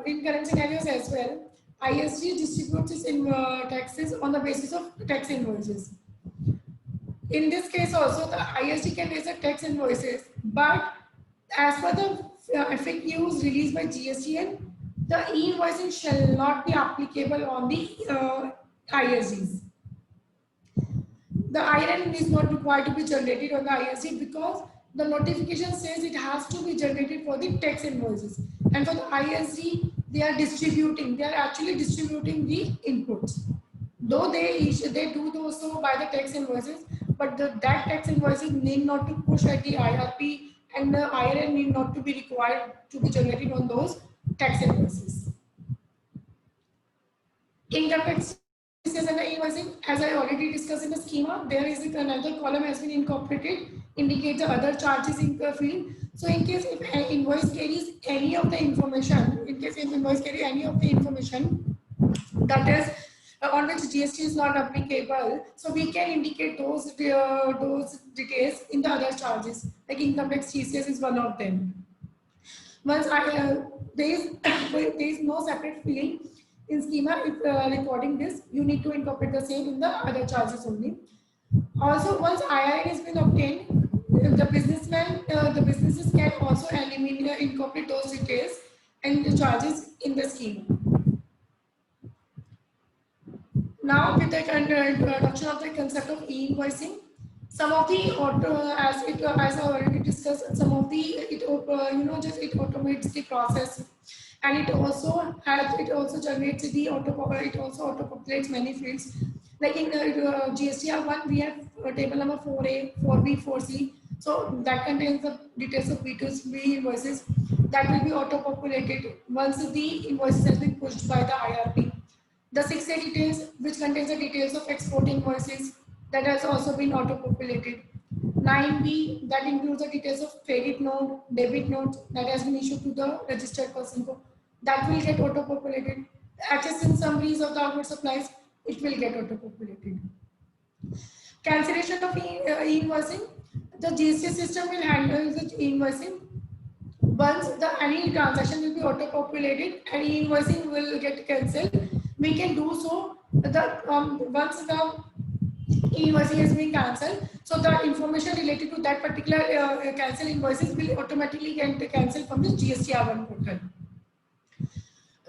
in current scenarios as well. ISG distributes its taxes on the basis of tax invoices. In this case also, the ISG can raise the tax invoices, but as per the FAQs released by GSTN, the e-invoicing shall not be applicable on the ISGs. The IRN is not required to be generated on the ISG because the notification says it has to be generated for the tax invoices. And for the ISG, they are actually distributing the inputs. Though they do so by the tax invoices, but that tax invoices need not to push at the IRP, and the IRN need not to be required to be generated on those tax invoices. Income tax and e-invoicing, as I already discussed in the schema, there is another column has been incorporated, indicate the other charges in the field. So in case if an invoice carries any of the information, that is on which GST is not applicable, so we can indicate those details in the other charges, like income tax TCS is one of them. Once there is no separate field in schema, if recording this, you need to incorporate the same in the other charges only. Also, once IRN has been obtained, the businesses can also incorporate those details and the charges in the schema. Now, with the introduction of the concept of e-invoicing, some of the as I already discussed, some of the it automates the process, and it also generates the auto-populates many fields. Like in GSTR1, we have table number 4A, 4B, 4C. So that contains the details of B2B invoices that will be auto-populated once the invoices has been pushed by the IRP. The 6A details, which contains the details of export invoices, that has also been auto-populated. 9B, that includes the details of credit note, debit note that has been issued to the registered person. That will get auto-populated. HSN summaries of the outward supplies, it will get auto-populated. Cancellation of e-invoicing, the GST system will handle the e-invoicing. Once any transaction will be auto-populated and e-invoicing will get cancelled, we can do so once the e-invoicing has been cancelled. So the information related to that particular cancelled invoices will automatically get cancelled from the GSTR1 portal.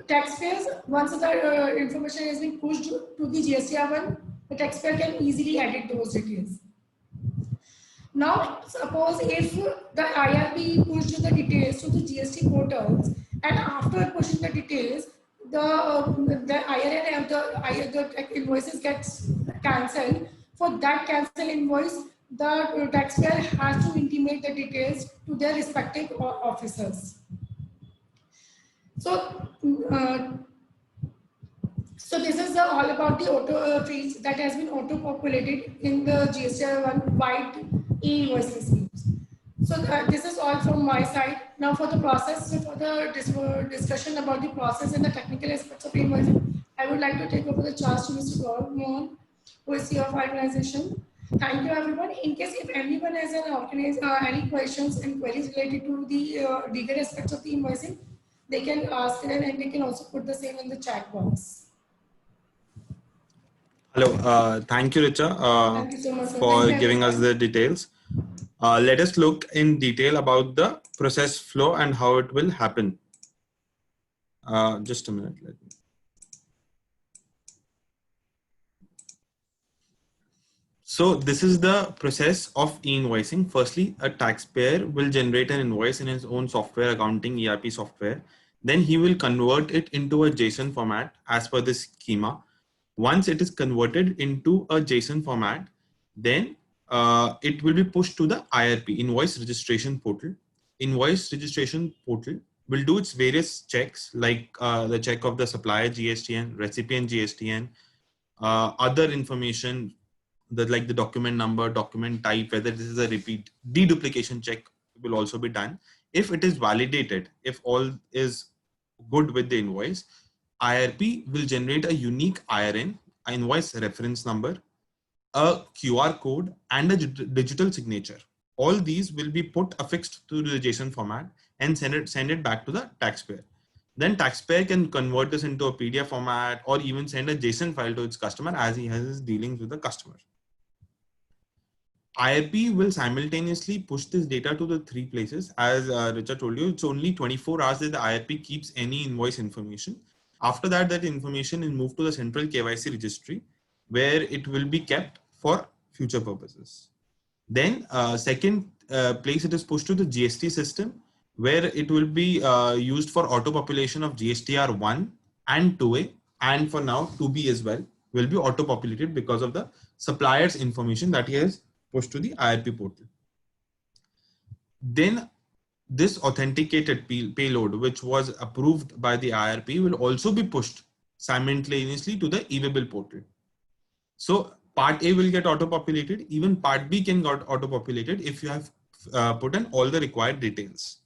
Taxpayers, once the information has been pushed to the GSTR1, the taxpayer can easily edit those details. Now, suppose if the IRP pushed the details to the GST portals, and after pushing the details, the IRN and the invoices gets cancelled. For that cancelled invoice, the taxpayer has to intimate the details to their respective officers. So, this is all about the auto fields that has been auto-populated in the GSTR1 white e-invoicing schemes. So this is all from my side. Now for the process, for the discussion about the process and the technical aspects of e-invoicing, I would like to take over the charge to Mr. Gaurav Mohan, who is CEO of our organization. Thank you everyone. In case if anyone has any questions and queries related to the legal aspects of the invoicing, they can ask them, and they can also put the same in the chat box. Hello, thank you, Richa, Thank you so much for giving us the details. Let us look in detail about the process flow and how it will happen. Just a minute. So this is the process of e-invoicing. Firstly, a taxpayer will generate an invoice in his own software, accounting ERP software. Then he will convert it into a JSON format as per the schema. Once it is converted into a JSON format, then it will be pushed to the IRP, Invoice Registration Portal. Invoice Registration Portal will do its various checks, like the check of the supplier GSTN, recipient GSTN, other information that like the document number, document type, whether this is a repeat, deduplication check will also be done. If it is validated, if all is good with the invoice, IRP will generate a unique IRN, invoice reference number, a QR code, and a digital signature. All these will be put affixed to the JSON format and send it back to the taxpayer. Then taxpayer can convert this into a PDF format or even send a JSON file to its customer as he has his dealings with the customer. IRP will simultaneously push this data to the three places. As Richard told you, it's only 24 hours that the IRP keeps any invoice information. After that, that information is moved to the central KYC registry, where it will be kept for future purposes. Then second place, it is pushed to the GST system, where it will be used for auto population of GSTR 1 and 2A, and for now 2B as well will be auto populated because of the supplier's information that he has pushed to the IRP portal. Then this authenticated payload, which was approved by the IRP, will also be pushed simultaneously to the e-waybill portal. So part A will get auto-populated, even part B can get auto-populated if you have put in all the required details.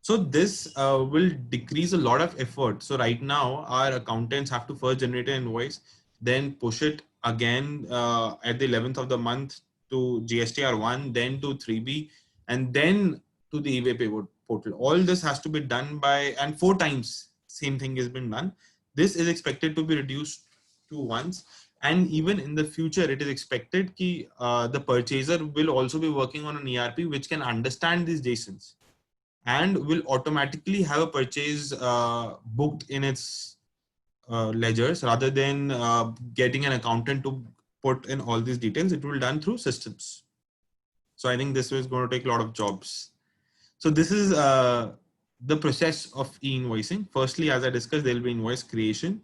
So this will decrease a lot of effort. So right now our accountants have to first generate an invoice, then push it again at the 11th of the month to GSTR1, then to 3B, and then to the e-waybill portal. All this has to be done by, and 4 times same thing has been done. This is expected to be reduced to once. And even in the future, it is expected that the purchaser will also be working on an ERP which can understand these JSONs and will automatically have a purchase booked in its ledgers rather than getting an accountant to put in all these details. It will be done through systems. So I think this is going to take a lot of jobs. So this is the process of e-invoicing. Firstly, as I discussed, there will be invoice creation.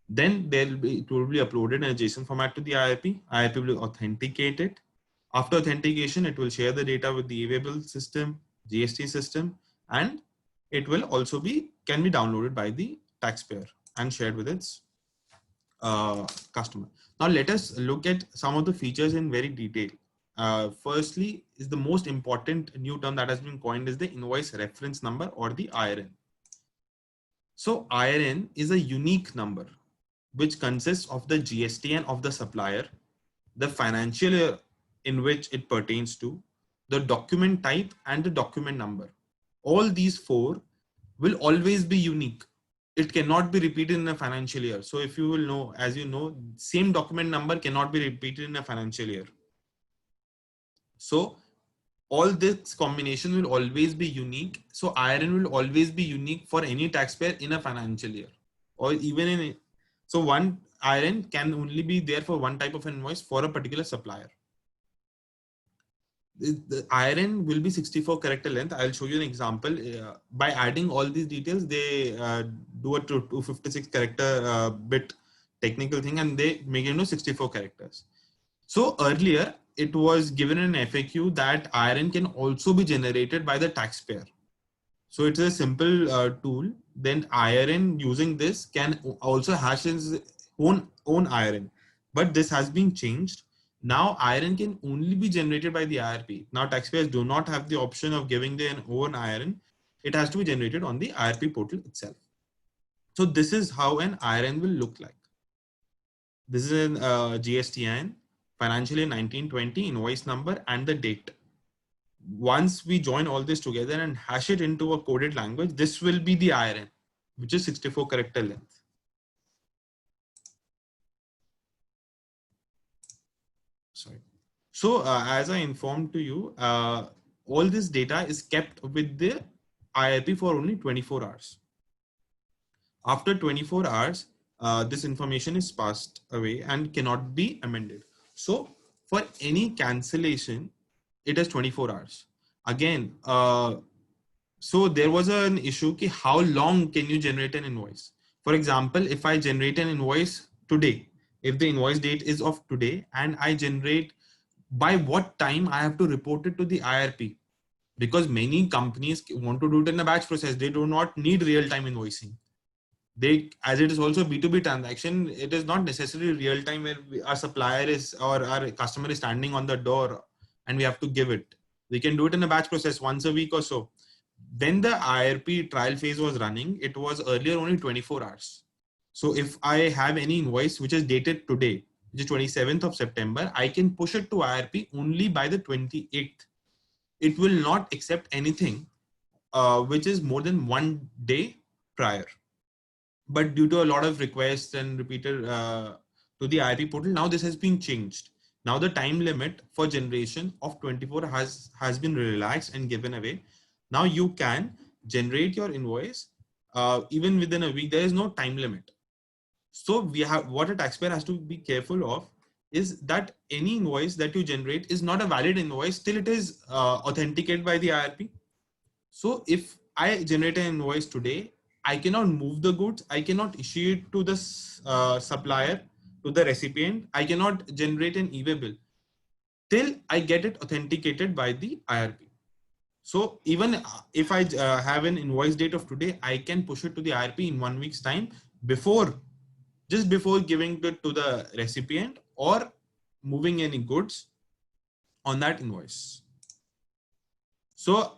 Then it will be uploaded in a JSON format to the IRP. IRP will authenticate it. After authentication, it will share the data with the e-waybill system, GST system, and it will also can be downloaded by the taxpayer and shared with its customer. Now let us look at some of the features in very detail. Firstly, is the most important new term that has been coined is the invoice reference number, or the IRN. So IRN is a unique number which consists of the GSTN of the supplier, the financial year in which it pertains to, the document type, and the document number. All these 4 will always be unique. It cannot be repeated in a financial year. So if you will know, as you know, same document number cannot be repeated in a financial year. So all this combination will always be unique. So IRN will always be unique for any taxpayer in a financial year, or even in so one IRN can only be there for one type of invoice for a particular supplier. The IRN will be 64 character length. I'll show you an example. By adding all these details, they do a 256 character bit technical thing, and they make it into 64 characters. So earlier it was given an FAQ that IRN can also be generated by the taxpayer. So it's a simple tool. Then IRN using this can also hash his own IRN, but this has been changed. Now IRN can only be generated by the IRP. Now taxpayers do not have the option of giving their own IRN. It has to be generated on the IRP portal itself. So this is how an IRN will look like. This is an GSTN, financial year 1920, invoice number, and the date. Once we join all this together and hash it into a coded language, this will be the IRN, which is 64 character length. Sorry. So as I informed to you, all this data is kept with the IRP for only 24 hours. After 24 hours, this information is passed away and cannot be amended. So for any cancellation, it is 24 hours. Again, so there was an issue ki how long can you generate an invoice? For example, if I generate an invoice today, if the invoice date is of today and I generate, by what time I have to report it to the IRP? because many companies want to do it in a batch process. They do not need real-time invoicing. They, as it is also B2B transaction, it is not necessarily real-time where our supplier is or our customer is standing on the door and we have to give it. We can do it in a batch process once a week or so. When the IRP trial phase was running, it was earlier only 24 hours. So if I have any invoice which is dated today, which is 27th of September, I can push it to IRP only by the 28th. It will not accept anything which is more than 1 day prior. But due to a lot of requests and repeated to the IRP portal, now this has been changed. Now the time limit for generation of 24 has been relaxed and given away. Now you can generate your invoice even within a week. There is no time limit. So we have, what a taxpayer has to be careful of is that any invoice that you generate is not a valid invoice till it is authenticated by the IRP. So if I generate an invoice today, I cannot move the goods. I cannot issue it to the supplier, to the recipient. I cannot generate an e-way bill till I get it authenticated by the IRP. So even if I have an invoice date of today, I can push it to the IRP in 1 week's time just before giving it to the recipient or moving any goods on that invoice. So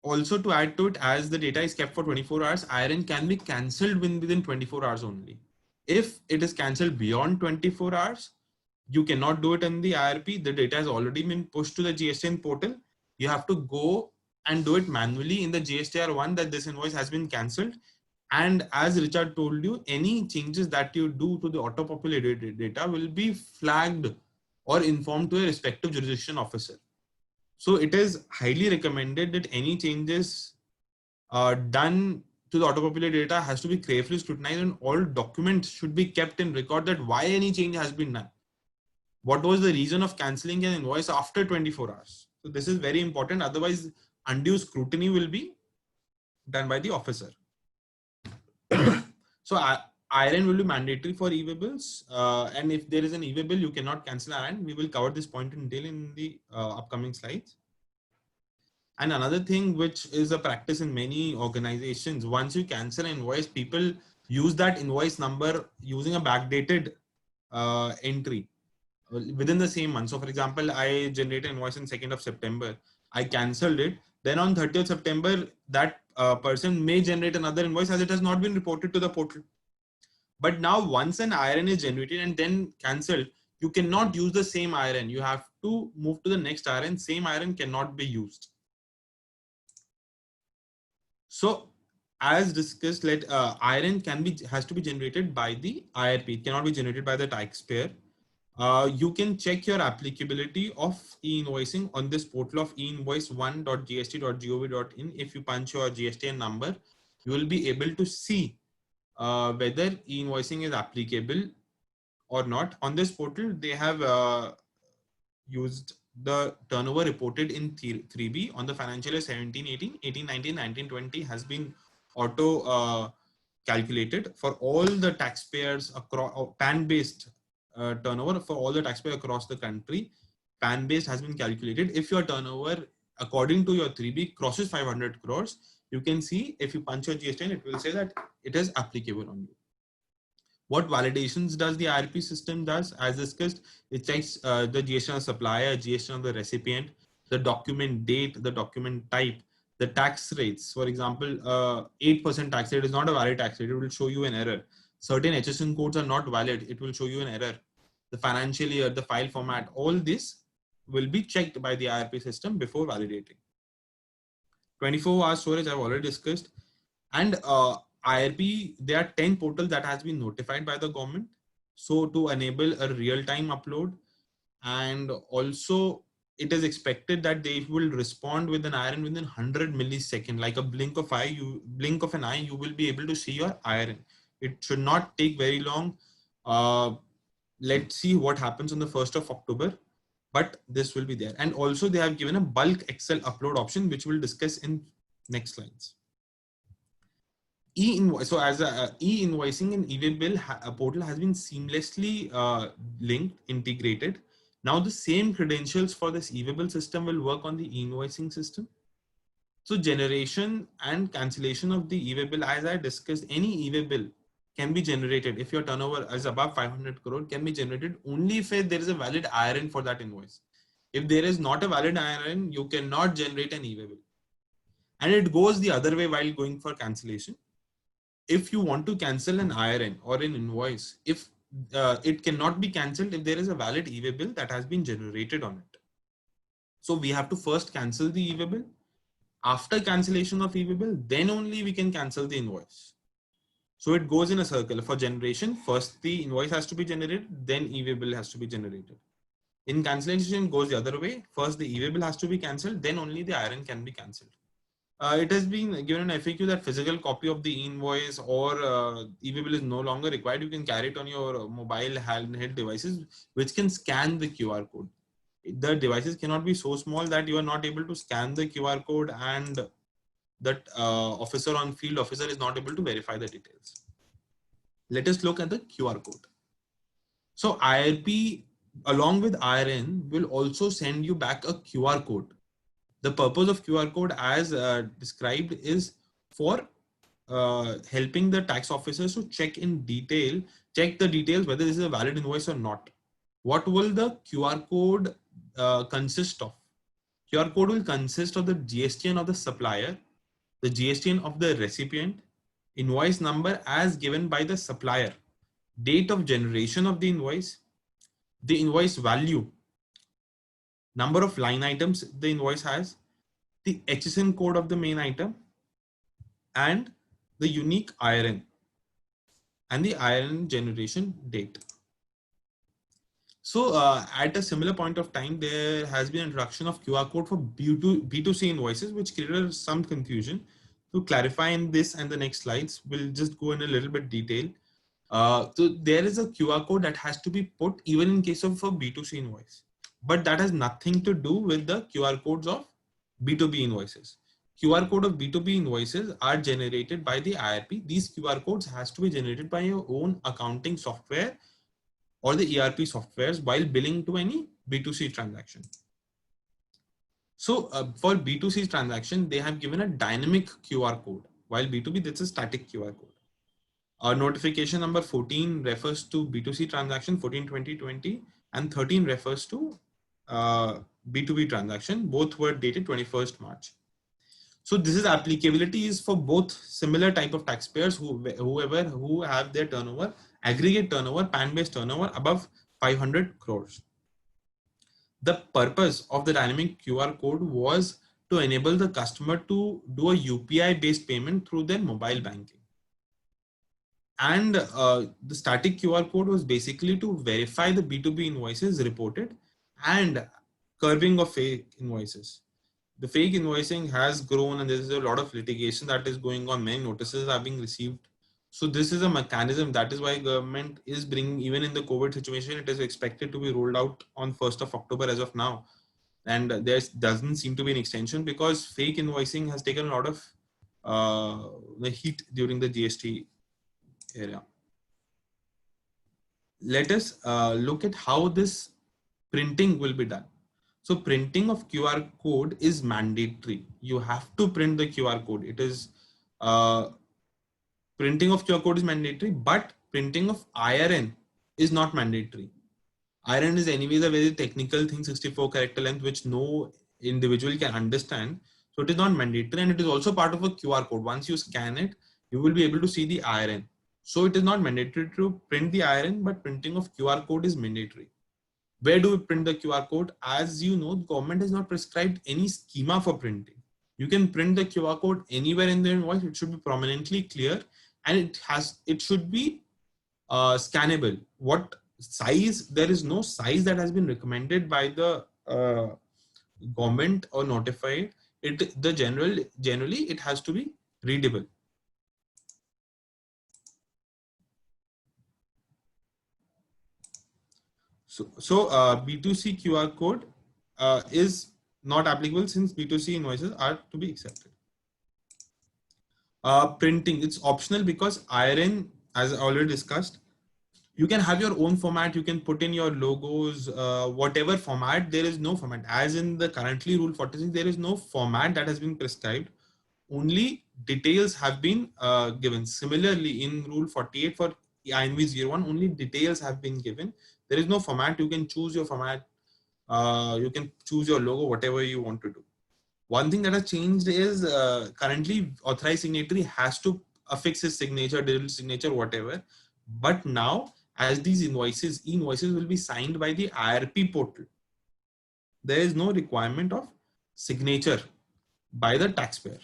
also to add to it, as the data is kept for 24 hours, IRN can be cancelled within 24 hours only. If it is cancelled beyond 24 hours, you cannot do it in the IRP. The data has already been pushed to the GSTN portal. You have to go and do it manually in the GSTR1 that this invoice has been cancelled. And as Richard told you, any changes that you do to the auto-populated data will be flagged or informed to a respective jurisdiction officer. So it is highly recommended that any changes done to the auto-populated data has to be carefully scrutinized, and all documents should be kept in record that why any change has been done. What was the reason of cancelling an invoice after 24 hours? So this is very important. Otherwise, undue scrutiny will be done by the officer. So IRN will be mandatory for e-way bills. And if there is an e-way bill, you cannot cancel IRN. We will cover this point in detail in the upcoming slides. And another thing, which is a practice in many organizations, once you cancel an invoice, people use that invoice number using a backdated entry within the same month. So for example, I generated an invoice on 2nd of September. I cancelled it. Then on 30th September, that person may generate another invoice as it has not been reported to the portal. But now once an IRN is generated and then cancelled, you cannot use the same IRN. You have to move to the next IRN. Same IRN cannot be used. So as discussed, IRN has to be generated by the IRP. It cannot be generated by the taxpayer. You can check your applicability of e-invoicing on this portal of einvoice1.gst.gov.in. If you punch your GSTN number, you will be able to see whether e-invoicing is applicable or not. On this portal, they have used the turnover reported in 3B on the financial year 17-18, 18-19, 19-20 has been auto calculated for all the taxpayers across PAN-based turnover for all the taxpayers across the country. PAN-based has been calculated. If your turnover according to your 3B crosses 500 crores, you can see if you punch your GSTN, it will say that it is applicable on you. What validations does the IRP system does? As discussed, it checks the GSTN of the supplier, GSTN of the recipient, the document date, the document type, the tax rates. For example, 8% tax rate is not a valid tax rate. It will show you an error. Certain HSN codes are not valid. It will show you an error. The financial year, the file format, all this will be checked by the IRP system before validating. 24-hour storage I've already discussed. And IRP, there are 10 portals that has been notified by the government. So to enable a real-time upload, and also it is expected that they will respond with an IRN within 100 milliseconds, like a blink of an eye, you will be able to see your IRN. It should not take very long. Let's see what happens on the 1st of October, but this will be there. And also they have given a bulk Excel upload option, which we'll discuss in next slides. So as e-invoicing and e-way bill portal has been seamlessly linked, integrated. Now the same credentials for this e-way bill system will work on the e-invoicing system. So generation and cancellation of the e-way bill, as I discussed, any e-way bill can be generated if your turnover is above 500 crore, can be generated only if there is a valid IRN for that invoice. If there is not a valid IRN, you cannot generate an e-way bill. And it goes the other way while going for cancellation. If you want to cancel an IRN or an invoice, if it cannot be cancelled if there is a valid e-way bill that has been generated on it. So we have to first cancel the e-way bill. After cancellation of e-way bill, then only we can cancel the invoice. So it goes in a circle. For generation, first the invoice has to be generated, then e-way bill has to be generated. In cancellation, goes the other way. First the e-way bill has to be cancelled, then only the IRN can be cancelled. It has been given an FAQ that physical copy of the invoice or e-way bill is no longer required. You can carry it on your mobile handheld devices, which can scan the QR code. The devices cannot be so small that you are not able to scan the QR code and that field officer is not able to verify the details. Let us look at the QR code. So IRP along with IRN will also send you back a QR code. The purpose of QR code as described is for helping the tax officers to check the details whether this is a valid invoice or not. What will the QR code consist of? QR code will consist of the GSTN of the supplier, the GSTN of the recipient, invoice number as given by the supplier, date of generation of the invoice value, number of line items the invoice has, the HSN code of the main item, and the unique IRN and the IRN generation date. So at a similar point of time, there has been introduction of QR code for B2C invoices, which created some confusion. To clarify in this and the next slides, we'll just go in a little bit detail. So there is a QR code that has to be put even in case of a B2C invoice, but that has nothing to do with the QR codes of B2B invoices. QR code of B2B invoices are generated by the IRP. These QR codes has to be generated by your own accounting software or the ERP softwares while billing to any B2C transaction. So for B2C transaction, they have given a dynamic QR code, while B2B, that's a static QR code. Notification number 14 refers to B2C transaction 14/2020 and 13 refers to B2B transaction. Both were dated 21st March. So this is applicability is for both similar type of taxpayers who have their turnover, aggregate turnover, PAN-based turnover above 500 crores. The purpose of the dynamic QR code was to enable the customer to do a UPI based payment through their mobile banking. And the static QR code was basically to verify the B2B invoices reported and curbing of fake invoices. The fake invoicing has grown and there is a lot of litigation that is going on. Many notices are being received. So this is a mechanism. That is why government is bringing, even in the COVID situation, it is expected to be rolled out on 1st of October as of now. And there doesn't seem to be an extension because fake invoicing has taken a lot of the heat during the GST area. Let us look at how this printing will be done. So printing of QR code is mandatory. You have to print the QR code. It is printing of QR code is mandatory, but printing of IRN is not mandatory. IRN is anyways a very technical thing, 64 character length, which no individual can understand. So it is not mandatory, and it is also part of a QR code. Once you scan it, you will be able to see the IRN. So it is not mandatory to print the IRN, but printing of QR code is mandatory. Where do we print the QR code? As you know, the government has not prescribed any schema for printing. You can print the QR code anywhere in the invoice. It should be prominently clear, and it should be scannable. What size? There is no size that has been recommended by the government or notified. Generally it has to be readable. So B2C QR code is not applicable since B2C invoices are to be accepted. Printing, it's optional because IRN, as I already discussed, You can have your own format. You can put in your logos, whatever format. There is no format. As in the currently Rule 46, there is no format that has been prescribed. Only details have been given. Similarly, in Rule 48 for INV01, only details have been given. There is no format. You can choose your format. You can choose your logo, whatever you want to do. One thing that has changed is currently authorized signatory has to affix his signature, digital signature, whatever. But now, as these e-invoices will be signed by the IRP portal, there is no requirement of signature by the taxpayer.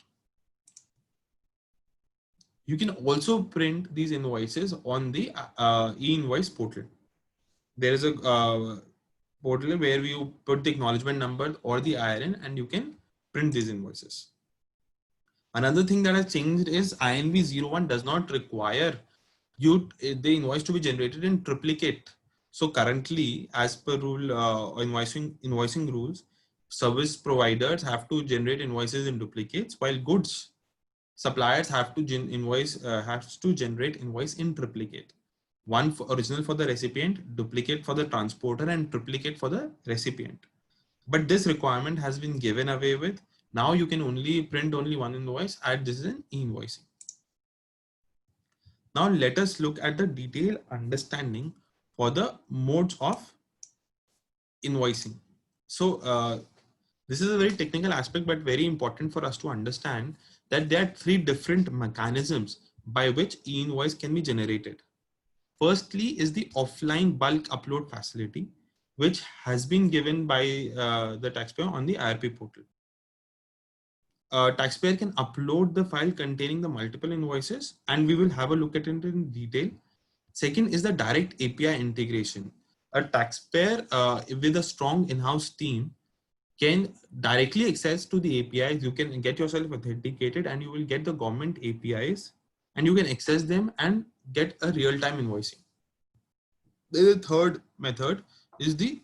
You can also print these invoices on the e-invoice portal. There is a portal where you put the acknowledgement number or the IRN and you can print these invoices. Another thing that has changed is INV01 does not require the invoice to be generated in triplicate. So currently, as per rule invoicing rules, service providers have to generate invoices in duplicates, while goods suppliers have to generate invoice in triplicate. One original for the recipient, duplicate for the transporter, and triplicate for the recipient. But this requirement has been given away with. Now you can only print only one invoice, and this is an e-invoicing. Now let us look at the detailed understanding for the modes of invoicing. So this is a very technical aspect, but very important for us to understand that there are three different mechanisms by which e-invoice can be generated. Firstly is the offline bulk upload facility, which has been given by the taxpayer on the IRP portal. Taxpayer can upload the file containing the multiple invoices, and we will have a look at it in detail. Second is the direct API integration. A taxpayer with a strong in-house team can directly access to the APIs. You can get yourself authenticated and you will get the government APIs and you can access them and get a real-time invoicing. The third method is the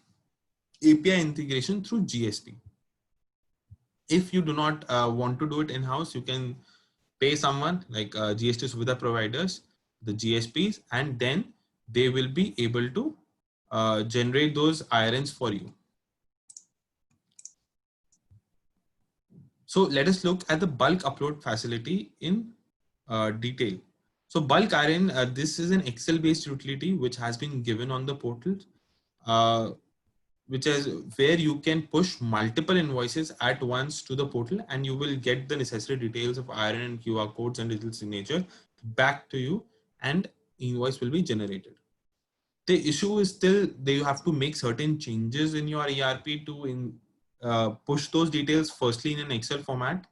API integration through GSP. If you do not want to do it in-house, you can pay someone like GST Suvidha providers, the GSPs, and then they will be able to generate those IRNs for you. So let us look at the bulk upload facility in detail. So bulk IRN, this is an Excel-based utility which has been given on the portal, which is where you can push multiple invoices at once to the portal, and you will get the necessary details of IRN and QR codes and digital signature back to you, and invoice will be generated. The issue is still you have to make certain changes in your ERP to push those details firstly in an Excel format,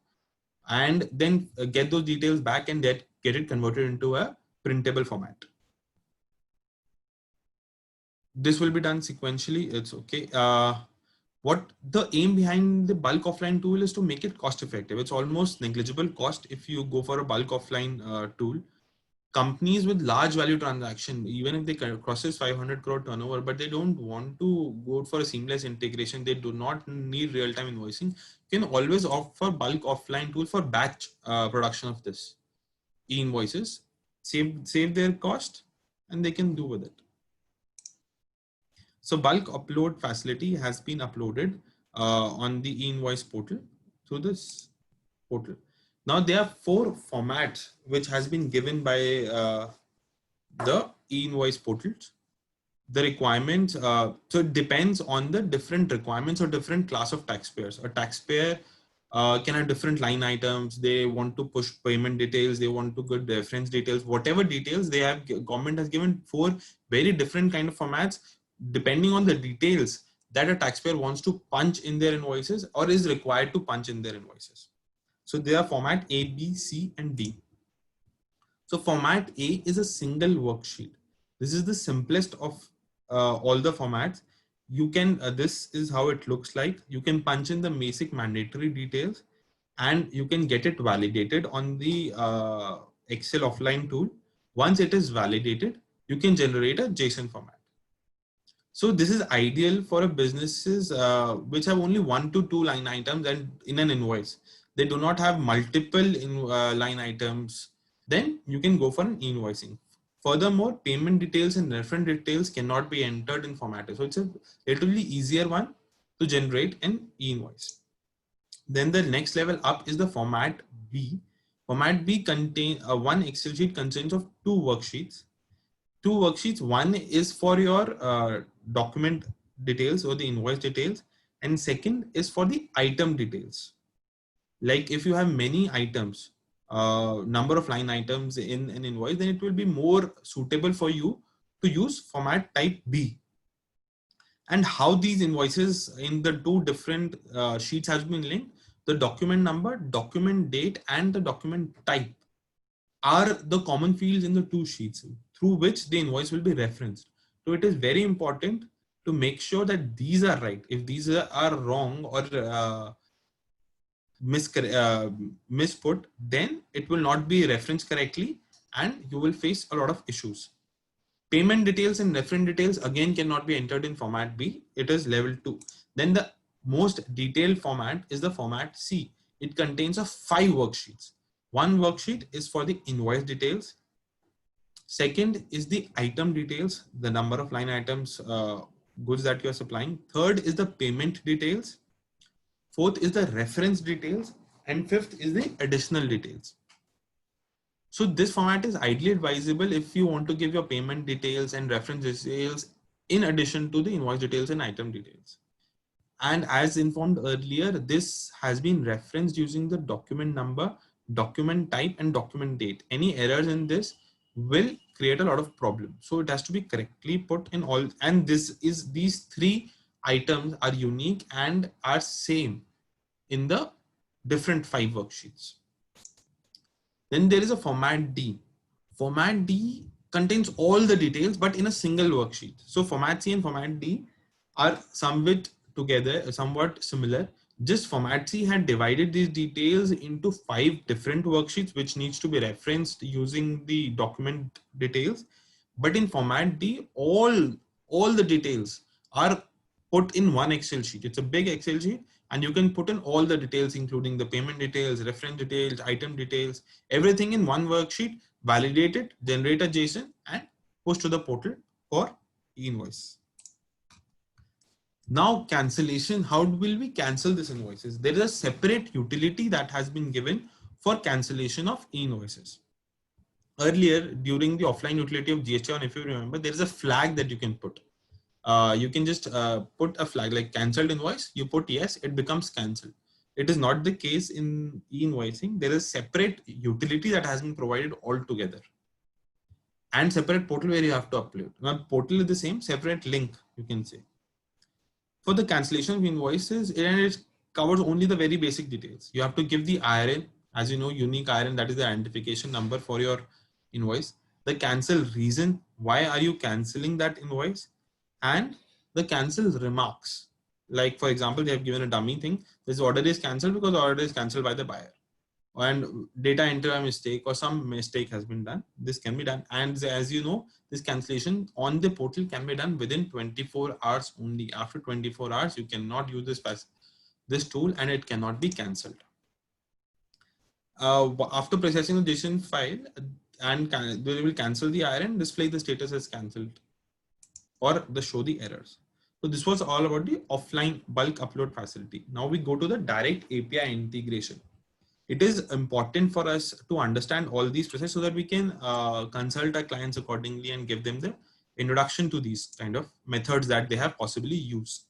and then get those details back and get it converted into a printable format. This will be done sequentially. It's okay. What the aim behind the bulk offline tool is to make it cost effective. It's almost negligible cost if you go for a bulk offline tool. Companies with large value transaction, even if they crosses 500 crore turnover, but they don't want to go for a seamless integration, they do not need real-time invoicing, can always offer bulk offline tool for batch production of this e-invoices, save their cost, and they can do with it. So bulk upload facility has been uploaded on the e-invoice portal through this portal. Now there are 4 formats which has been given by the e-invoice portals. The requirements, so it depends on the different requirements or different class of taxpayers. A taxpayer can have different line items. They want to push payment details. They want to get reference details, whatever details they have. Government has given 4 very different kind of formats depending on the details that a taxpayer wants to punch in their invoices or is required to punch in their invoices. So they are format A, B, C, and D. So format A is a single worksheet. This is the simplest of all the formats. You can, this is how it looks like. You can punch in the basic mandatory details and you can get it validated on the Excel offline tool. Once it is validated, you can generate a JSON format. So this is ideal for a businesses which have only 1 to 2 line items and in an invoice. They do not have multiple line items. Then you can go for an invoicing. Furthermore, payment details and reference details cannot be entered in Format A. So it's a relatively easier one to generate an e-invoice. Then the next level up is the Format B. Format B contain one Excel sheet contains of two worksheets. Two worksheets. One is for your document details or the invoice details, and second is for the item details. Like if you have many items, number of line items in an invoice, then it will be more suitable for you to use format type B. And how these invoices in the two different sheets has been linked, the document number, document date, and the document type are the common fields in the two sheets through which the invoice will be referenced. So it is very important to make sure that these are right. If these are wrong or misput, then it will not be referenced correctly and you will face a lot of issues. Payment details and reference details again cannot be entered in format B. It is level 2. Then the most detailed format is the format C. It contains of 5 worksheets. One worksheet is for the invoice details. Second is the item details, the number of line items, goods that you are supplying. Third is the payment details. Fourth is the reference details, and fifth is the additional details. So this format is ideally advisable if you want to give your payment details and reference details in addition to the invoice details and item details. And as informed earlier, this has been referenced using the document number, document type, and document date. Any errors in this will create a lot of problems. So it has to be correctly put in all, and these 3 items are unique and are same in the different 5 worksheets. Then there is a format D. Format D contains all the details, but in a single worksheet. So format C and format D are somewhat together, somewhat similar. Just format C had divided these details into 5 different worksheets, which needs to be referenced using the document details. But in format D, all the details are put in one Excel sheet. It's a big Excel sheet, and you can put in all the details, including the payment details, reference details, item details, everything in one worksheet, validate it, generate a JSON, and push to the portal for e-invoice. Now cancellation, how will we cancel these invoices? There is a separate utility that has been given for cancellation of e-invoices. Earlier, during the offline utility of GST, if you remember, there is a flag that you can put. You can just put a flag like cancelled invoice, you put yes, it becomes cancelled. It is not the case in e-invoicing. There is separate utility that has been provided altogether. And separate portal where you have to upload. Now portal is the same, separate link you can say. For the cancellation of invoices, it covers only the very basic details. You have to give the IRN, as you know, unique IRN, that is the identification number for your invoice. The cancel reason, why are you cancelling that invoice? And the cancel remarks. Like for example, they have given a dummy thing. This order is cancelled because the order is cancelled by the buyer. And data enter a mistake or some mistake has been done. This can be done. And as you know, this cancellation on the portal can be done within 24 hours only. After 24 hours, you cannot use this tool and it cannot be cancelled. After processing the JSON file, and they will cancel the IRN, display the status as cancelled, or the show the errors. So this was all about the offline bulk upload facility. Now we go to the direct API integration. It is important for us to understand all these processes so that we can consult our clients accordingly and give them the introduction to these kind of methods that they have possibly used.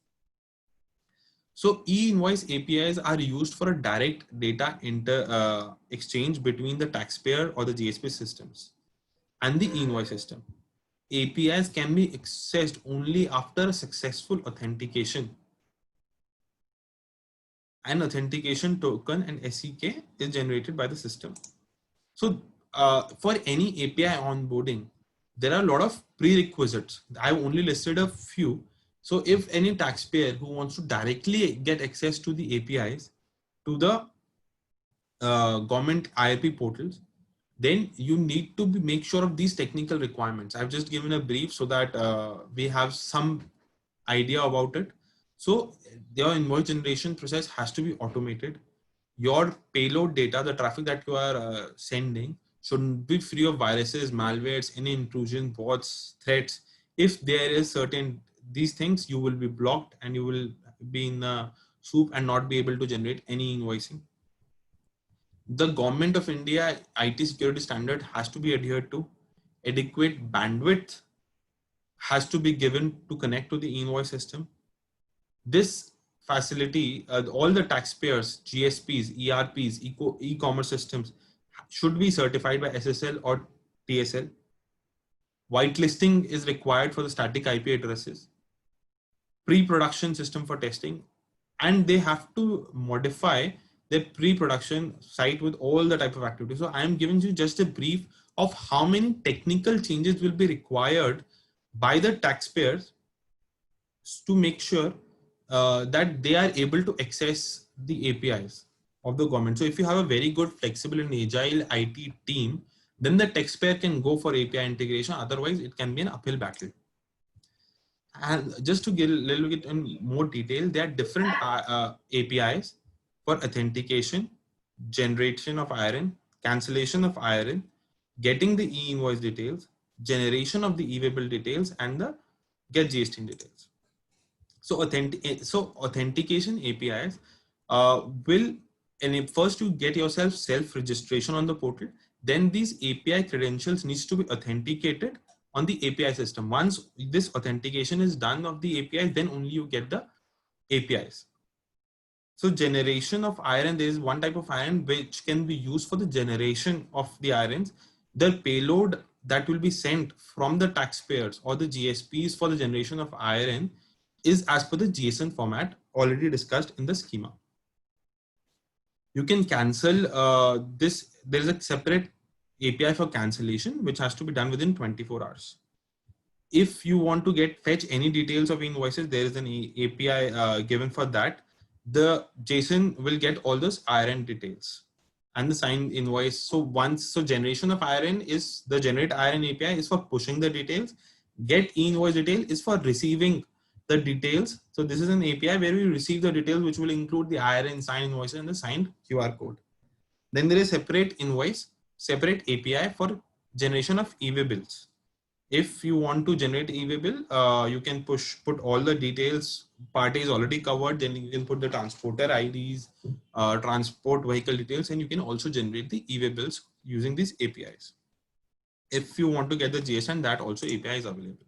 So e-invoice APIs are used for a direct data exchange between the taxpayer or the GSP systems and the e-invoice system. APIs can be accessed only after a successful authentication. An authentication token and SEK is generated by the system. So for any API onboarding, there are a lot of prerequisites. I've only listed a few. So if any taxpayer who wants to directly get access to the APIs to the government IRP portals, then you need to make sure of these technical requirements. I've just given a brief so that we have some idea about it. So your invoice generation process has to be automated. Your payload data, the traffic that you are sending, should be free of viruses, malwares, any intrusion, bots, threats. If there is certain these things, you will be blocked and you will be in the soup and not be able to generate any invoicing. The government of India IT security standard has to be adhered to. Adequate bandwidth has to be given to connect to the invoice system. This facility, all the taxpayers, GSPs, ERPs, e-commerce systems should be certified by SSL or TSL. Whitelisting is required for the static IP addresses. Pre-production system for testing, and they have to modify their pre-production site with all the type of activities. So I am giving you just a brief of how many technical changes will be required by the taxpayers to make sure that they are able to access the APIs of the government. So if you have a very good, flexible and agile IT team, then the taxpayer can go for API integration. Otherwise, it can be an uphill battle. And just to get a little bit in more detail, there are different APIs for authentication, generation of IRN, cancellation of IRN, getting the e-invoice details, generation of the e-waybill details, and the get GST details. So authentication APIs will enable first to get yourself self-registration on the portal. Then these API credentials needs to be authenticated on the API system. Once this authentication is done of the API, then only you get the APIs. So generation of IRN, there is one type of IRN which can be used for the generation of the IRNs. The payload that will be sent from the taxpayers or the GSPs for the generation of IRN is as per the JSON format already discussed in the schema. You can cancel this. There is a separate API for cancellation, which has to be done within 24 hours. If you want to fetch any details of invoices, there is an API given for that. The JSON will get all those IRN details and the signed invoice. So generation of IRN is the generate IRN API is for pushing the details. Get invoice detail is for receiving the details. So this is an API where we receive the details, which will include the IRN signed invoices and the signed QR code. Then there is separate API for generation of e-waybills. If you want to generate e-waybill, you can put all the details. Party is already covered. Then you can put the transporter IDs, transport vehicle details, and you can also generate the e-waybills using these APIs. If you want to get the JSON, that also API is available.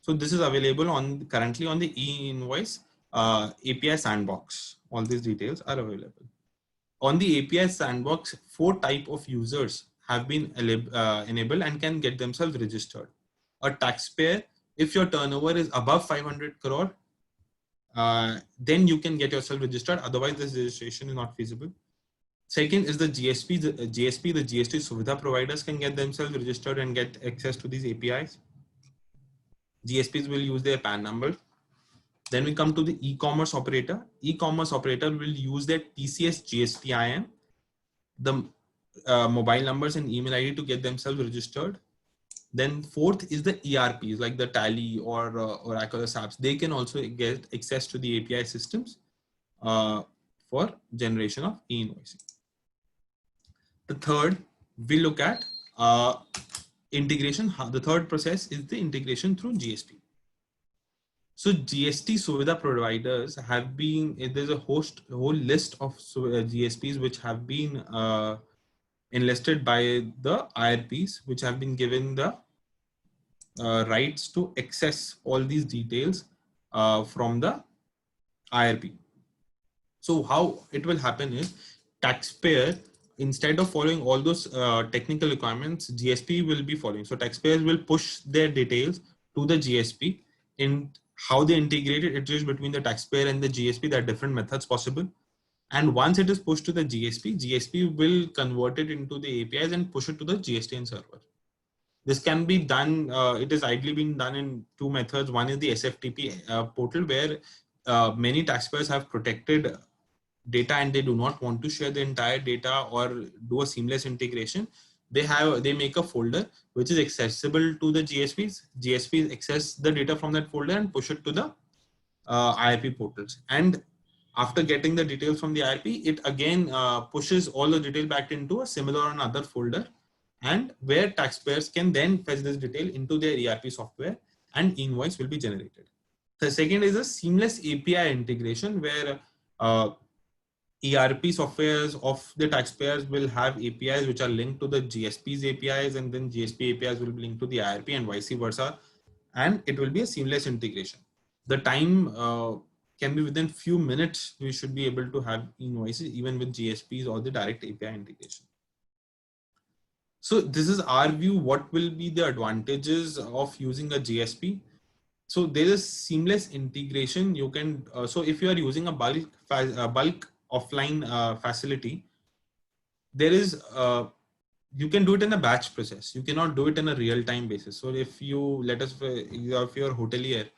So this is available currently on the e-invoice API sandbox. All these details are available. On the API sandbox, 4 types of users have been enabled and can get themselves registered. A taxpayer, if your turnover is above 500 crore, then you can get yourself registered. Otherwise, this registration is not feasible. Second is the GSP. The GST Suvidha providers can get themselves registered and get access to these APIs. GSPs will use their PAN number. Then we come to the e-commerce operator. E-commerce operator will use their TCS GSTIN, the mobile numbers and email ID to get themselves registered. Then fourth is the ERPs like the Tally or Oracle SAPs. They can also get access to the API systems for generation of e-invoicing. The third, we look at integration. The third process is the integration through GSP. So GST Suvidha providers have been, there's a whole list of GSPs which have been enlisted by the IRPs, which have been given the rights to access all these details from the IRP. So how it will happen is taxpayer, instead of following all those technical requirements, GSP will be following. So taxpayers will push their details to the GSP. In how they integrate it is between the taxpayer and the GSP. There are different methods possible. And once it is pushed to the GSP will convert it into the APIs and push it to the GSTN server. This can be done, it is ideally being done in 2 methods. One is the SFTP portal, where many taxpayers have protected data and they do not want to share the entire data or do a seamless integration. They make a folder which is accessible to the GSPs. GSPs access the data from that folder and push it to the IRP portals. And after getting the details from the IRP, it again pushes all the detail back into a similar or another folder and where taxpayers can then fetch this detail into their ERP software and invoice will be generated. The second is a seamless API integration where ERP softwares of the taxpayers will have APIs which are linked to the GSP's APIs, and then GSP APIs will be linked to the IRP and vice versa. And it will be a seamless integration. The time can be within few minutes. We should be able to have invoices even with GSPs or the direct API integration. So this is our view. What will be the advantages of using a GSP? So there is seamless integration. You can so if you are using a bulk offline facility, there is you can do it in a batch process. You cannot do it in a real time basis. So if you let us, if you're hotelier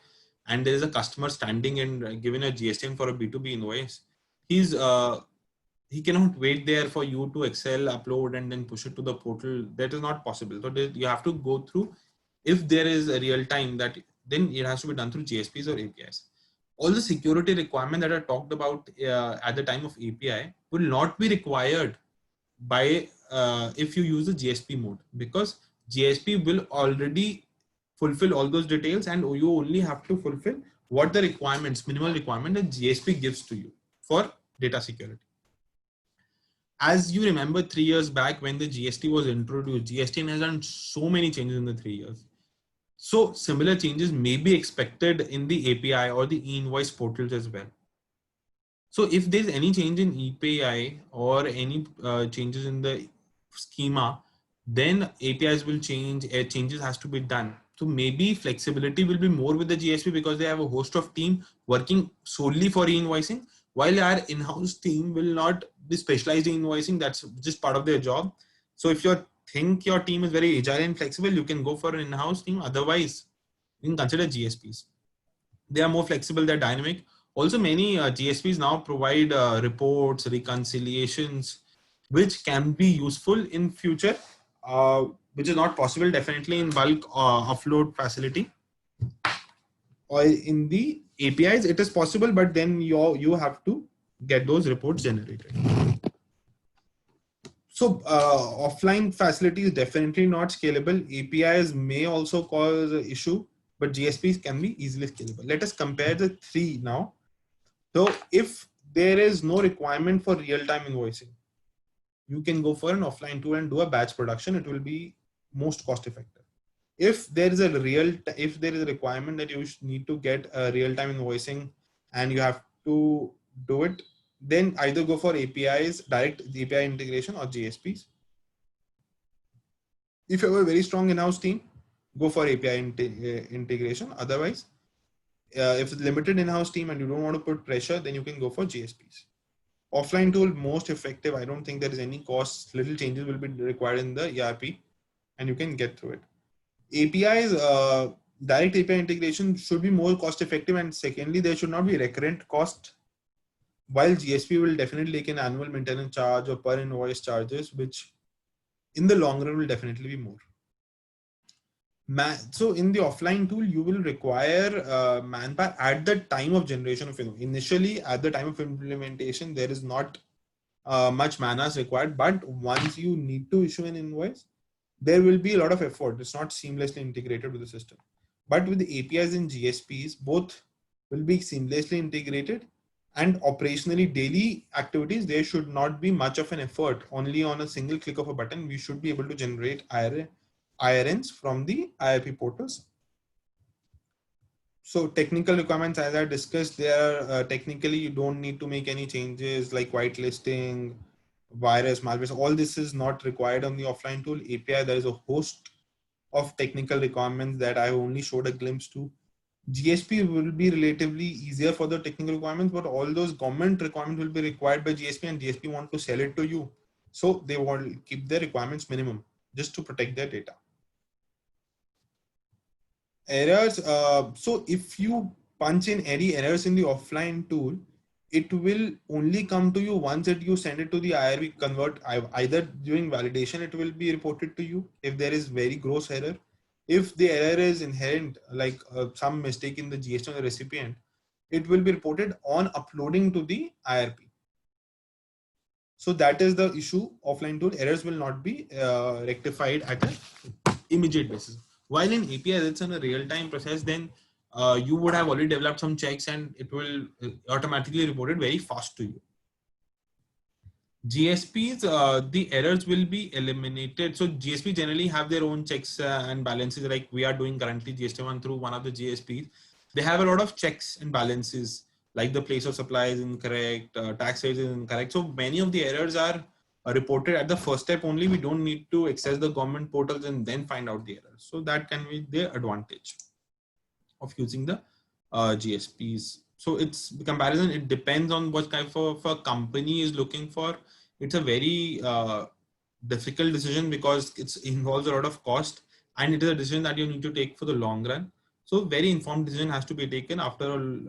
and there is a customer standing and given a GSTN for a B2B invoice, he cannot wait there for you to Excel upload and then push it to the portal. That is not possible. So you have to go through, if there is a real time, that then it has to be done through GSPs or APIs. All the security requirement that I talked about at the time of API will not be required by if you use the GSP mode, because GSP will already fulfill all those details and you only have to fulfill what the requirements, minimal requirement that GSP gives to you for data security. As you remember 3 years back when the GST was introduced, GST has done so many changes in the 3 years. So similar changes may be expected in the API or the e-invoice portals as well. So if there's any change in API or any changes in the schema, then APIs will change, changes has to be done. So maybe flexibility will be more with the GSP because they have a host of team working solely for e-invoicing, while our in-house team will not be specialized in invoicing. That's just part of their job. So if you think your team is very agile and flexible, you can go for an in-house team. Otherwise, you can consider GSPs. They are more flexible, they're dynamic. Also, many GSPs now provide reports, reconciliations, which can be useful in future, which is not possible definitely in bulk offload facility. Or in the APIs, it is possible, but then you have to get those reports generated. So offline facility is definitely not scalable. APIs may also cause an issue, but GSPs can be easily scalable. Let us compare the three now. So if there is no requirement for real-time invoicing, you can go for an offline tool and do a batch production. It will be most cost effective. If there is a requirement that you need to get a real-time invoicing and you have to do it, then either go for APIs, direct API integration, or GSPs. If you have a very strong in-house team, go for API integration. Otherwise, if it's limited in-house team and you don't want to put pressure, then you can go for GSPs. Offline tool, most effective. I don't think there is any cost. Little changes will be required in the ERP and you can get through it. APIs, direct API integration should be more cost effective, and secondly, there should not be recurrent cost, while GSP will definitely take an annual maintenance charge or per invoice charges, which in the long run will definitely be more. So in the offline tool, you will require manpower at the time of generation of invoice. Initially, at the time of implementation, there is not much man-hours required, but once you need to issue an invoice, there will be a lot of effort. It's not seamlessly integrated with the system. But with the APIs and GSPs, both will be seamlessly integrated, and operationally daily activities, there should not be much of an effort. Only on a single click of a button, we should be able to generate IRNs from the IRP portals. So technical requirements, as I discussed, there technically you don't need to make any changes like whitelisting, virus, malware. All this is not required on the offline tool. API, there is a host of technical requirements that I only showed a glimpse to. GSP will be relatively easier for the technical requirements, but all those government requirements will be required by GSP, and GSP want to sell it to you. So they want to keep their requirements minimum just to protect their data. Errors. So if you punch in any errors in the offline tool, it will only come to you once that you send it to the IRB convert. Either during validation, it will be reported to you if there is very gross error. If the error is inherent, like some mistake in the GST of the recipient, it will be reported on uploading to the IRP. So that is the issue. Offline tool errors will not be rectified at an immediate basis. While in APIs, it's in a real-time process, then you would have already developed some checks and it will automatically report it very fast to you. GSPs, the errors will be eliminated. So GSP generally have their own checks and balances, like we are doing currently GST1 through one of the GSPs. They have a lot of checks and balances, like the place of supply is incorrect, tax rate is incorrect. So many of the errors are reported at the first step only. We don't need to access the government portals and then find out the errors. So that can be the advantage of using the GSPs. So it's the comparison. It depends on what kind of a company is looking for. It's a very difficult decision because it involves a lot of cost, and it is a decision that you need to take for the long run. So very informed decision has to be taken after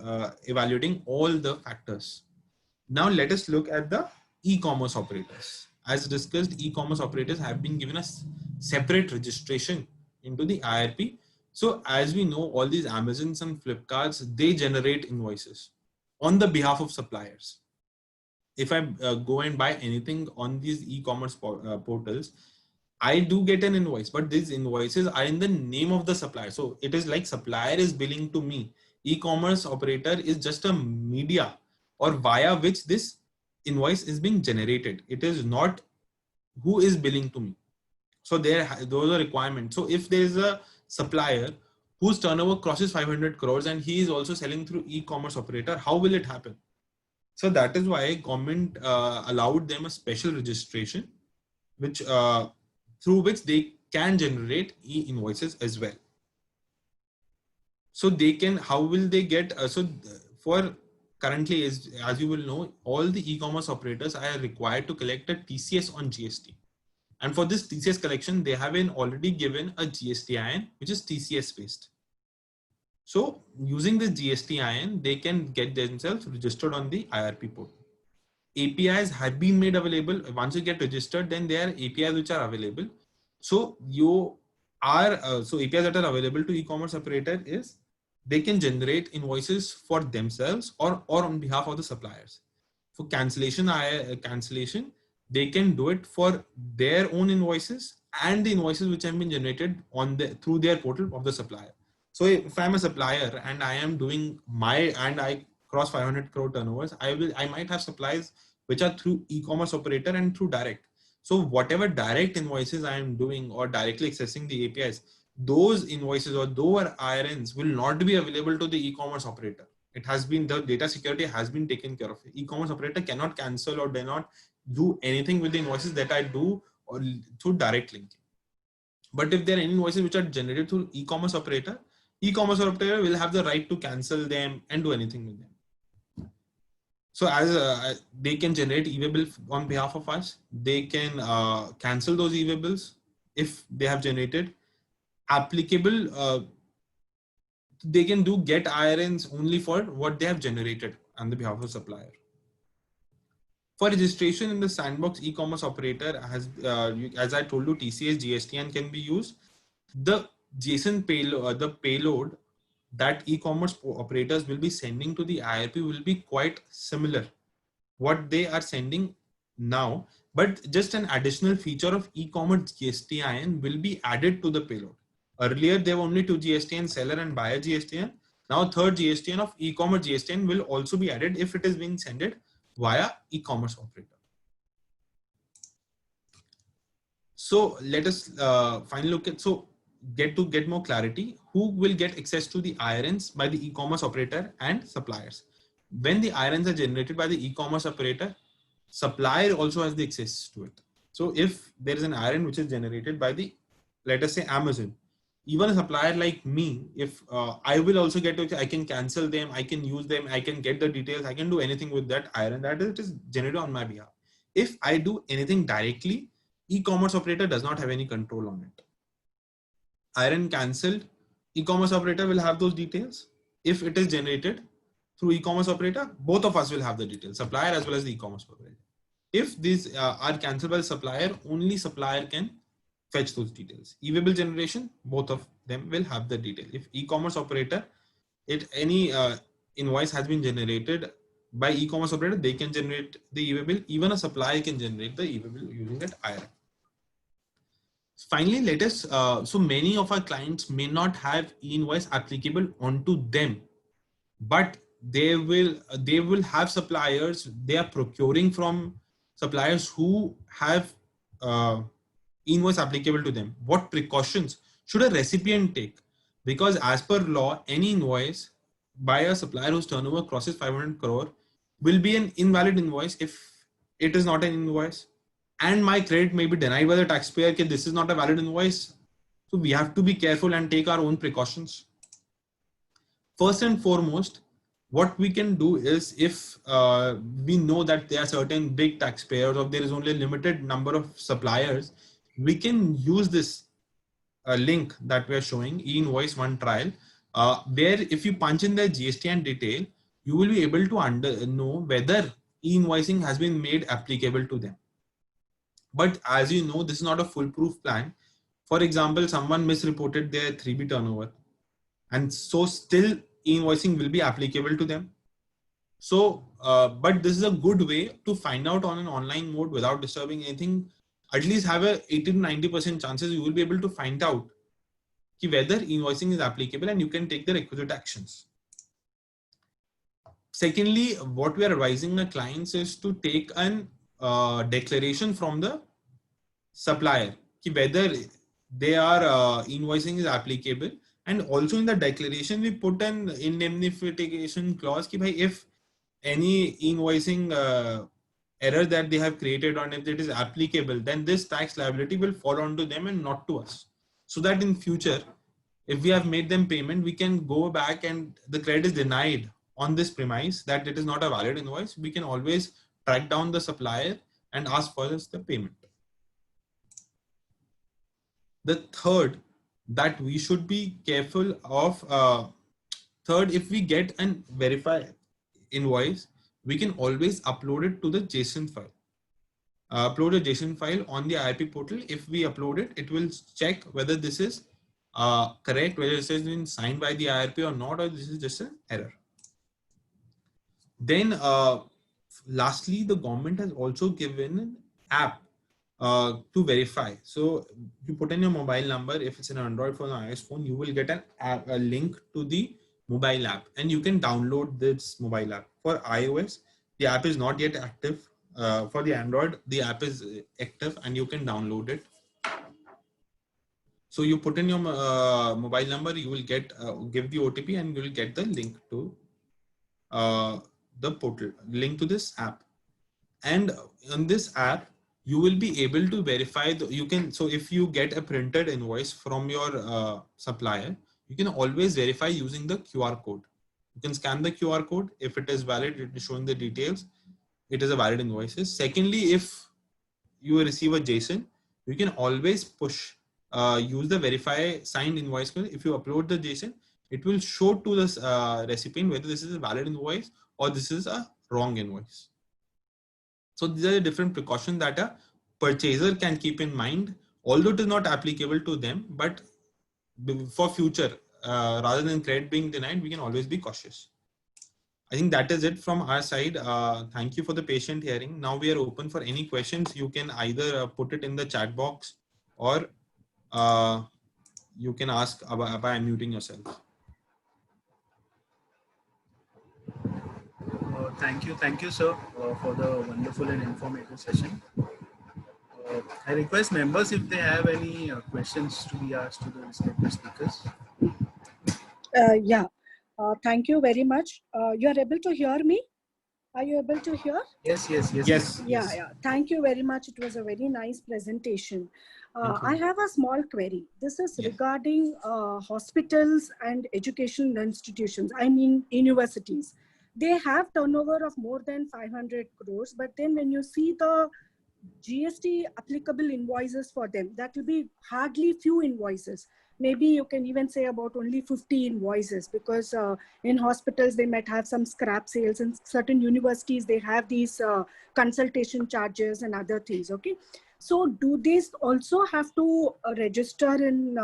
evaluating all the factors. Now let us look at the e-commerce operators. As discussed, e-commerce operators have been given a separate registration into the IRP. So as we know, all these Amazons and Flipkarts, they generate invoices on the behalf of suppliers. If I go and buy anything on these e-commerce portals, I do get an invoice, but these invoices are in the name of the supplier. So it is like supplier is billing to me. E-commerce operator is just a media or via which this invoice is being generated. It is not who is billing to me. So those are requirements. So if there is a supplier whose turnover crosses 500 crores and he is also selling through e-commerce operator, how will it happen? So that is why government allowed them a special registration, which through which they can generate e-invoices as well. So they can, how will they get, for currently, as you will know, all the e-commerce operators are required to collect a TCS on GST. And for this TCS collection, they have been already given a GSTIN, which is TCS based. So using the GSTIN, they can get themselves registered on the IRP portal. APIs have been made available. Once you get registered, then there are APIs which are available. So you are, so APIs that are available to e-commerce operator is they can generate invoices for themselves or on behalf of the suppliers. For cancellation, they can do it for their own invoices and the invoices which have been generated on through their portal of the supplier. So if I'm a supplier and I am doing and I cross 500 crore turnovers, I might have supplies which are through e-commerce operator and through direct. So whatever direct invoices I am doing or directly accessing the APIs, those invoices or those IRNs will not be available to the e-commerce operator. It has been, the data security has been taken care of. E-commerce operator cannot cancel or cannot do anything with the invoices that I do or through direct linking. But if there are any invoices which are generated through e-commerce operator will have the right to cancel them and do anything with them. So as they can generate e-way on behalf of us, they can cancel those e-way if they have generated. Applicable, they can do get IRNs only for what they have generated on the behalf of supplier. For registration in the sandbox e-commerce operator, as I told you, TCS GSTN can be used. The JSON payload, the payload that e-commerce operators will be sending to the IRP will be quite similar what they are sending now, but just an additional feature of e-commerce GSTIN will be added to the payload. Earlier, there were only two GSTN, seller and buyer GSTN. Now, third GSTN of e-commerce GSTN will also be added if it is being sent via e-commerce operator. So let us finally look at, get more clarity, who will get access to the IRNs by the e-commerce operator and suppliers. When the IRNs are generated by the e-commerce operator, supplier also has the access to it. So if there is an IRN which is generated by the, let us say Amazon, even a supplier like me, if I will also get to, I can cancel them, I can use them, I can get the details, I can do anything with that IRN that is generated on my behalf. If I do anything directly, e-commerce operator does not have any control on it. IRN cancelled, e-commerce operator will have those details. If it is generated through e-commerce operator, both of us will have the details, supplier as well as the e-commerce operator. If these are cancelled by the supplier, only supplier can fetch those details. E-way generation, both of them will have the detail. If e-commerce operator, any invoice has been generated by e-commerce operator, they can generate the e-way bill. Even a supplier can generate the e-way bill using that IRM. Finally, let us, so many of our clients may not have e-invoice applicable onto them, but they will have suppliers. They are procuring from suppliers who have invoice applicable to them. What precautions should a recipient take? Because as per law, any invoice by a supplier whose turnover crosses 500 crore will be an invalid invoice if it is not an invoice, and my credit may be denied by the taxpayer that this is not a valid invoice. So we have to be careful and take our own precautions. First and foremost, what we can do is, if we know that there are certain big taxpayers or there is only a limited number of suppliers, we can use this link that we are showing, e-invoice one trial, where if you punch in the GST and detail, you will be able to know whether e-invoicing has been made applicable to them. But as you know, this is not a foolproof plan. For example, someone misreported their 3B turnover, and so still e-invoicing will be applicable to them. So, but this is a good way to find out on an online mode without disturbing anything. At least have a 80 to 90% chances you will be able to find out whether invoicing is applicable, and you can take the requisite actions. Secondly, what we are advising the clients is to take an declaration from the supplier whether they are invoicing is applicable, and also in the declaration we put an indemnification clause if any invoicing error that they have created, or if it is applicable, then this tax liability will fall onto them and not to us, so that in future if we have made them payment, we can go back and the credit is denied on this premise that it is not a valid invoice. We can always track down the supplier and ask for the payment. The third that we should be careful of, third, if we get an verified invoice, we can always upload it to the JSON file. Upload a JSON file on the IRP portal. If we upload it, it will check whether this is correct, whether this has been signed by the IRP or not, or this is just an error. Then lastly, the government has also given an app to verify. So you put in your mobile number. If it's an Android phone or iOS phone, you will get an app, a link to the mobile app, and you can download this mobile app. For iOS, the app is not yet active. For the Android, the app is active and you can download it. So you put in your mobile number, you will get give the OTP, and you will get the link to the portal, link to this app. And on this app, you will be able to verify so if you get a printed invoice from your supplier, you can always verify using the QR code. You can scan the QR code. If it is valid, it is showing the details, it is a valid invoice. Secondly, if you receive a JSON, you can always use the verify signed invoice code. If you upload the JSON, it will show to the recipient whether this is a valid invoice or this is a wrong invoice. So these are the different precautions that a purchaser can keep in mind, although it is not applicable to them, but for future, rather than credit being denied, we can always be cautious. I think that is it from our side. Thank you for the patient hearing. Now we are open for any questions. You can either put it in the chat box, or you can ask by unmuting yourself. Thank you, sir, for the wonderful and informative session. I request members if they have any questions to be asked to the respective speakers. Yeah, thank you very much. You are able to hear me? Are you able to hear? Yes. Yeah. Thank you very much. It was a very nice presentation. I have a small query. This is regarding hospitals and educational institutions, I mean universities. They have turnover of more than 500 crores, but then when you see the GST applicable invoices for them, that will be hardly few invoices. Maybe you can even say about only 50 invoices, because in hospitals, they might have some scrap sales, and certain universities, they have these consultation charges and other things, okay? So do these also have to register in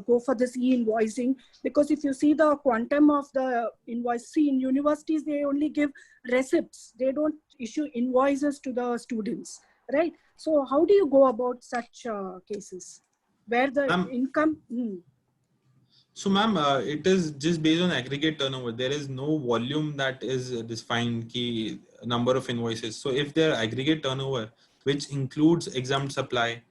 go for this e-invoicing? Because if you see the quantum of the invoice, see in universities, they only give receipts. They don't issue invoices to the students, right? So how do you go about such cases where the income? So, ma'am, it is just based on aggregate turnover. There is no volume that is defined key number of invoices. So, if their aggregate turnover, which includes exempt supply,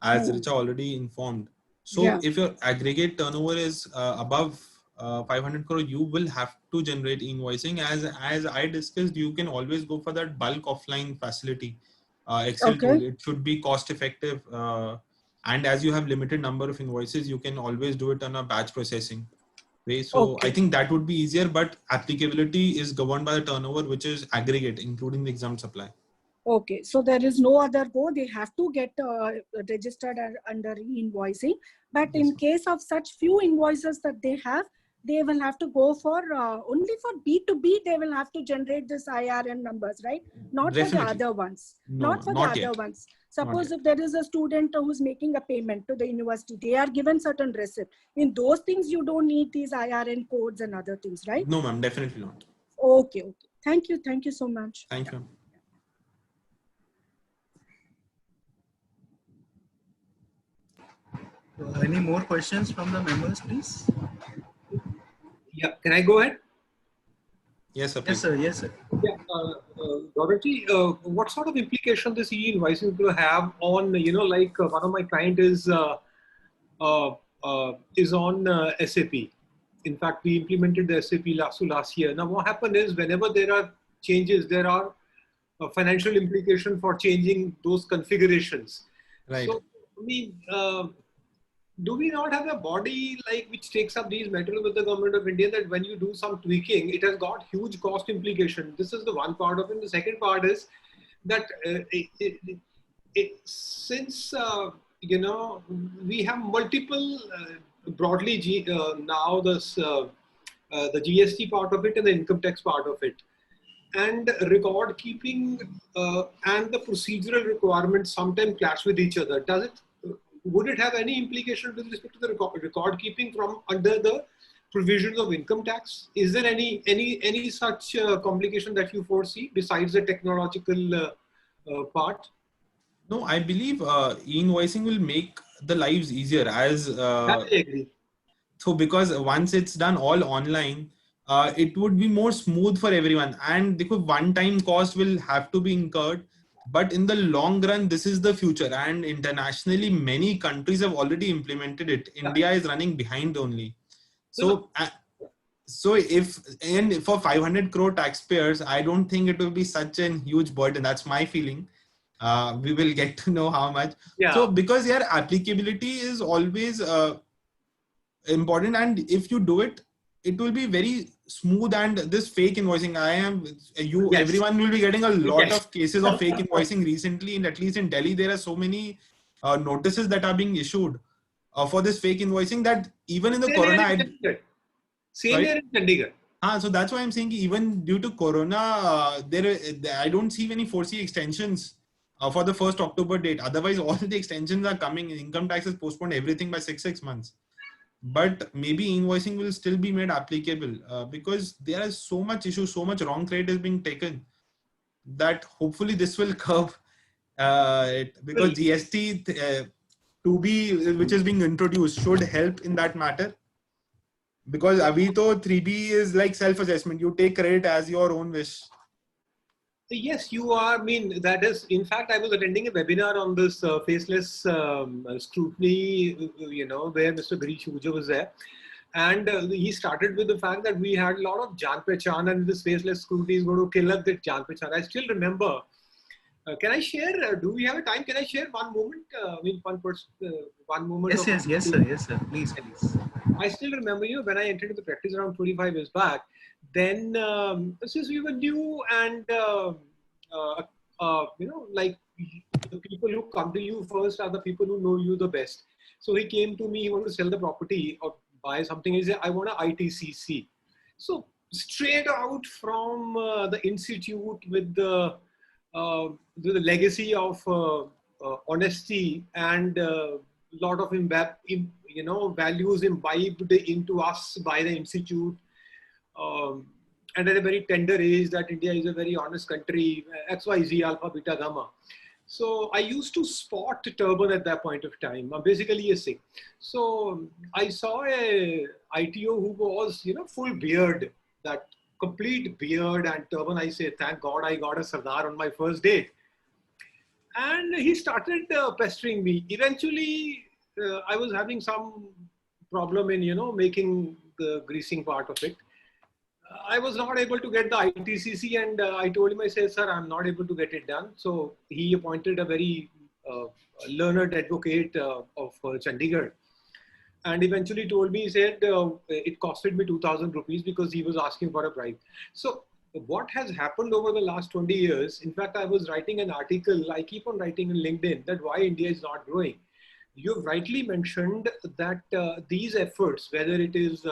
as Richa already informed. So, if your aggregate turnover is above 500 crore, you will have to generate invoicing. As I discussed, you can always go for that bulk offline facility, Excel tool. It should be cost effective. And as you have limited number of invoices, you can always do it on a batch processing way. So I think that would be easier, but applicability is governed by the turnover, which is aggregate, including the exempt supply. Okay, so there is no other go. They have to get registered under e-invoicing. But in case of such few invoices that they will have to go for only for B2B. They will have to generate this IRN numbers, right? Not Definitely. for the other ones. No, not for the other ones. Suppose if there is a student who's making a payment to the university, they are given certain receipt. In those things, you don't need these IRN codes and other things, right? No, ma'am, definitely not. Okay, okay. Thank you. Thank you so much. Thank you. Any more questions from the members, please? Yeah, can I go ahead? Yes, sir. Yes, sir. Yes, sir. Yeah, Gaurav-ji, what sort of implication this e-invoicing will have on, like one of my client is on SAP. In fact, we implemented the SAP last year. Now, what happened is whenever there are changes, there are financial implications for changing those configurations. Right. So, I mean, do we not have a body like which takes up these matters with the government of India that when you do some tweaking, it has got huge cost implication? This is the one part of it. The second part is that since we have multiple broadly now this the GST part of it and the income tax part of it, and record keeping and the procedural requirements sometimes clash with each other. Would it have any implication with respect to the record keeping from under the provisions of income tax? Is there any such complication that you foresee besides the technological part? No, I believe e-invoicing will make the lives easier as That I agree. So because once it's done all online, it would be more smooth for everyone, and because one-time cost will have to be incurred. But in the long run, this is the future, and internationally, many countries have already implemented it. India is running behind only. So, if and for 500 crore taxpayers, I don't think it will be such a huge burden. That's my feeling. We will get to know how much. Yeah. So, because your applicability is always important, and if you do it, it will be very smooth. And this fake invoicing, everyone will be getting a lot of cases of fake invoicing recently. And at least in Delhi, there are so many notices that are being issued for this fake invoicing that even in the Same here in Chandigarh. So that's why I'm saying even due to Corona, I don't see any foresee extensions for the 1st October date. Otherwise, all the extensions are coming. Income tax is postponed everything by 6 months. But maybe invoicing will still be made applicable because there is so much issue, so much wrong credit is being taken that hopefully this will curb it, because GST 2B, which is being introduced, should help in that matter. Because abhi to 3B is like self-assessment. You take credit as your own wish. Yes, you are. I mean, that is, in fact, I was attending a webinar on this faceless scrutiny, where Mr. Girish Ahuja was there. And he started with the fact that we had a lot of Jaan Pehchan, and this faceless scrutiny is going to kill up that Jaan Pehchan. I still remember. Can I share? Do we have a time? Can I share one moment? One moment. Yes, sir. Please. I still remember, when I entered into the practice around 25 years back, then since we were new and, like the people who come to you first are the people who know you the best. So he came to me, he wanted to sell the property or buy something. He said, I want an ITCC. So straight out from the institute with the legacy of honesty and lot of values imbibed into us by the institute. And at a very tender age that India is a very honest country, XYZ, Alpha, Beta, Gamma. So I used to spot turban at that point of time, basically a Sikh. So I saw a ITO who was, full beard, that complete beard and turban. I say, thank God I got a Sardar on my first day. And he started pestering me. Eventually, I was having some problem in, making the greasing part of it. I was not able to get the ITCC, and I told him, I said, sir, I'm not able to get it done. So he appointed a very learned advocate of Chandigarh, and eventually told me, he said, it costed me 2,000 rupees because he was asking for a bribe. So what has happened over the last 20 years, in fact, I was writing an article, I keep on writing on LinkedIn, that why India is not growing. You've rightly mentioned that these efforts, whether it is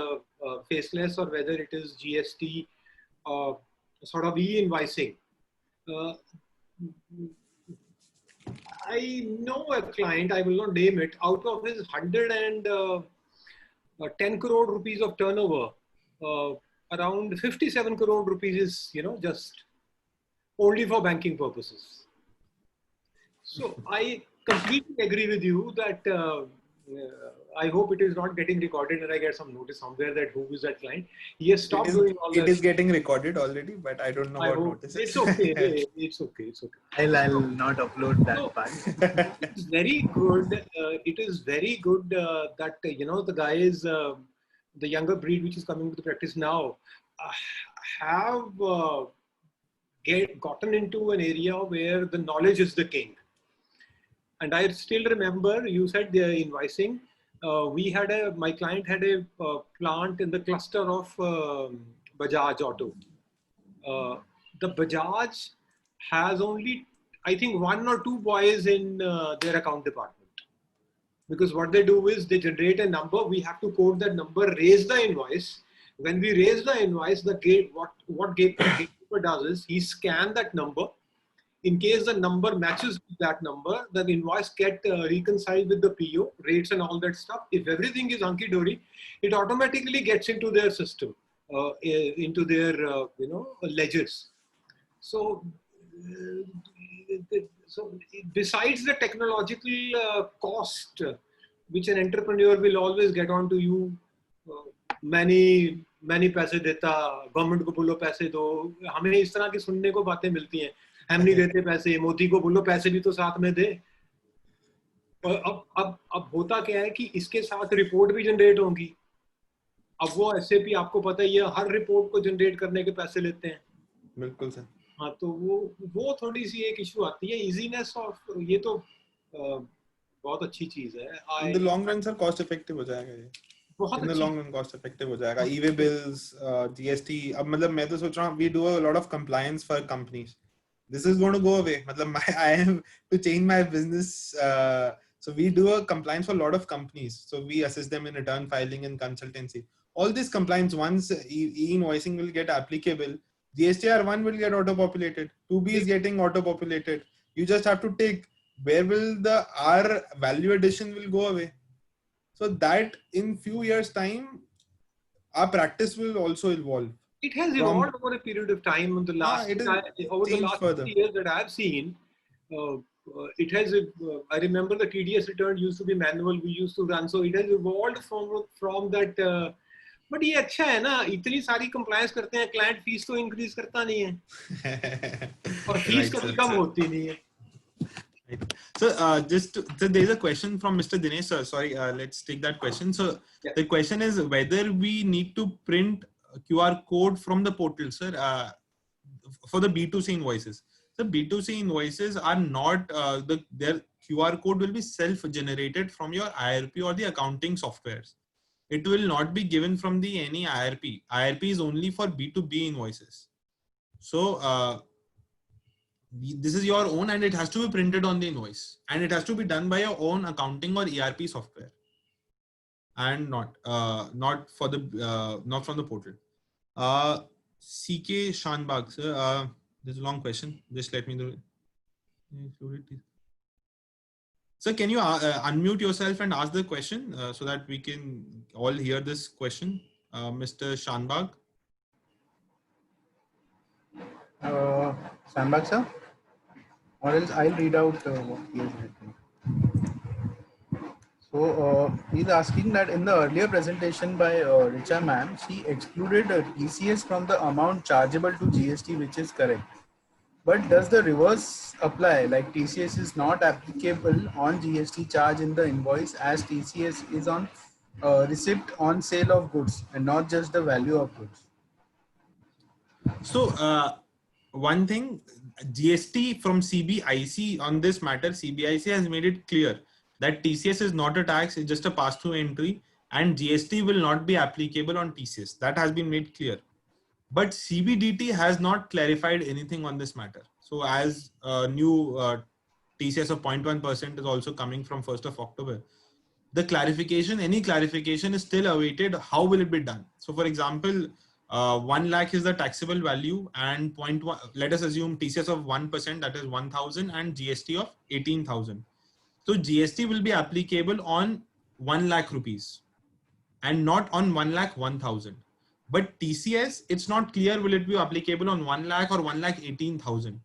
faceless or whether it is GST, sort of e-invoicing. I know a client, I will not name it, out of his 110 crore rupees of turnover, around 57 crore rupees is, just only for banking purposes. So I completely agree with you that I hope it is not getting recorded and I get some notice somewhere that who is that client. He has stopped doing all that. It is getting recorded already, but I don't know about notices. It's okay. It's okay. It's okay. I'll not upload that part. It's very good. It is very good that, the guys, the younger breed which is coming to the practice now, have gotten into an area where the knowledge is the king. And I still remember, you said the invoicing. My client had a plant in the cluster of Bajaj Auto. The Bajaj has only, I think, 1 or 2 boys in their account department. Because what they do is they generate a number, we have to code that number, raise the invoice. When we raise the invoice, what gatekeeper does is he scans that number. In case the number matches with that number, the invoice get reconciled with the PO, rates and all that stuff. If everything is hunky-dory, it automatically gets into their system, into their ledgers. So besides the technological cost, which an entrepreneur will always get on to you, many पैसे देता, government को बोलो पैसे दो, हमें इस तरह की सुनने को बातें मिलती हैं, हम नहीं देते पैसे, मोदी को बोलो पैसे भी तो साथ में दे. और अब होता क्या है कि इसके साथ रिपोर्ट भी जनरेट होंगी. अब वो SAP आपको पता ही है, हर रिपोर्ट को जनरेट करने के पैसे लेते हैं. बिल्कुल सर. हाँ, तो वो थोड़ी सी एक इशू आती है. इजीनेस ऑफ ये तो बहुत अच्छी चीज है. In the long run, sir, cost effective हो जाएगा ये. In the long run, cost effective हो जाएगा. E-way bills, GST. अब मतलब मैं तो सोच रहा हूँ, we do a lot of compliance for companies. This is going to go away. मतलब I am to change my business. So we do a compliance for a lot of companies. So we assist them in return filing and consultancy. All this compliance, once e-invoicing will get applicable, GSTR1 will get auto-populated. 2B is getting auto-populated. You just have to take where will the R value addition will go away. So that in few years time, our practice will also evolve. It has evolved over a period of time. In the last, over the last 50 years that I've seen, it has. I remember the TDS return used to be manual. We used to run, so it has evolved from that. But ये अच्छा है ना, इतनी सारी compliance करते हैं, client fees तो increase करता नहीं है, और fees कभी कम होती नहीं है. Right. So so there's a question from Mr. Dinesh sir. Sorry, let's take that question. So yeah. The question is whether we need to print a QR code from the portal, sir, for the B2C invoices. The B2C invoices are not, their QR code will be self-generated from your IRP or the accounting softwares. It will not be given from any IRP. IRP is only for B2B invoices. So this is your own, and it has to be printed on the invoice, and it has to be done by your own accounting or ERP software, and not for the not from the portal. CK Shanbag, sir, this is a long question. Just let me do it. So can you unmute yourself and ask the question so that we can all hear this question, Mr. Shanbag? Sambak sir, or else I'll read out what he has written. So he's asking that in the earlier presentation by Richa ma'am, she excluded TCS from the amount chargeable to GST, which is correct. But does the reverse apply? Like TCS is not applicable on GST charge in the invoice, as TCS is on receipt on sale of goods and not just the value of goods. So one thing, GST from CBIC on this matter, CBIC has made it clear that TCS is not a tax, it's just a pass-through entry, and GST will not be applicable on TCS. That has been made clear. But CBDT has not clarified anything on this matter. So as new TCS of 0.1% is also coming from 1st of October, the clarification, any clarification is still awaited. How will it be done? So for example, 1 lakh is the taxable value, and 0.1, let us assume TCS of 1%, that is 1,000, and GST of 18,000. So GST will be applicable on 1 lakh rupees and not on 1 lakh 1,000. But TCS, it's not clear will it be applicable on 1 lakh or 1 lakh 18,000.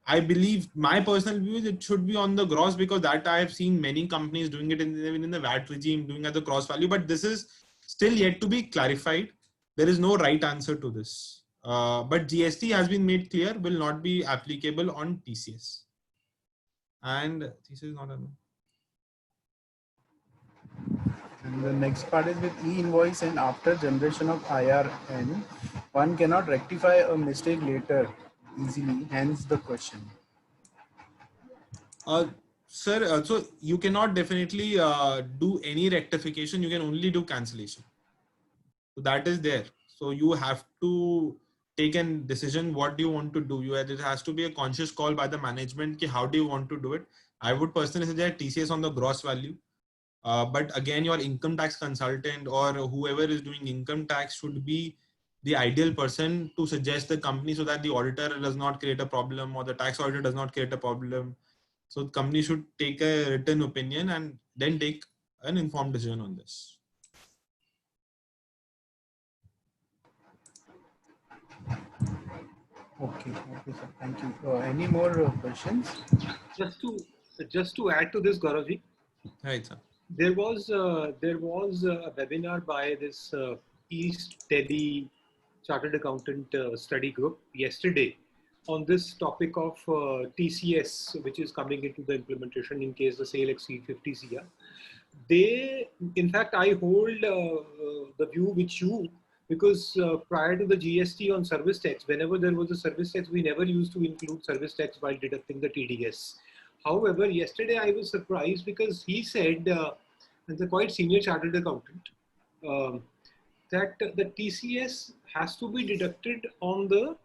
I believe, my personal view is it should be on the gross, because that I have seen many companies doing it in the VAT regime, doing at the gross value, but this is still yet to be clarified. There is no right answer to this. But GST has been made clear, will not be applicable on TCS. And TCS is not a... And the next part is with e-invoice and after generation of IRN, one cannot rectify a mistake later easily, hence the question. Sir, so you cannot definitely do any rectification, you can only do cancellation. So that is there. So you have to take a decision what do you want to do. It has to be a conscious call by the management. How do you want to do it? I would personally suggest TCS on the gross value. But again, your income tax consultant or whoever is doing income tax should be the ideal person to suggest the company, so that the auditor does not create a problem or the tax auditor does not create a problem. So the company should take a written opinion and then take an informed decision on this. Okay, sir. Thank you. Any more questions? Just to add to this, Gauravji, Right, sir. there was a webinar by this East Delhi Chartered Accountant study group yesterday on this topic of TCS, which is coming into the implementation in case the sale exceed 50 CR. They, in fact, I hold the view which you, because prior to the GST on service tax, whenever there was a service tax, we never used to include service tax while deducting the TDS. However, yesterday I was surprised because he said, and a quite senior chartered accountant, that the TCS has to be deducted on the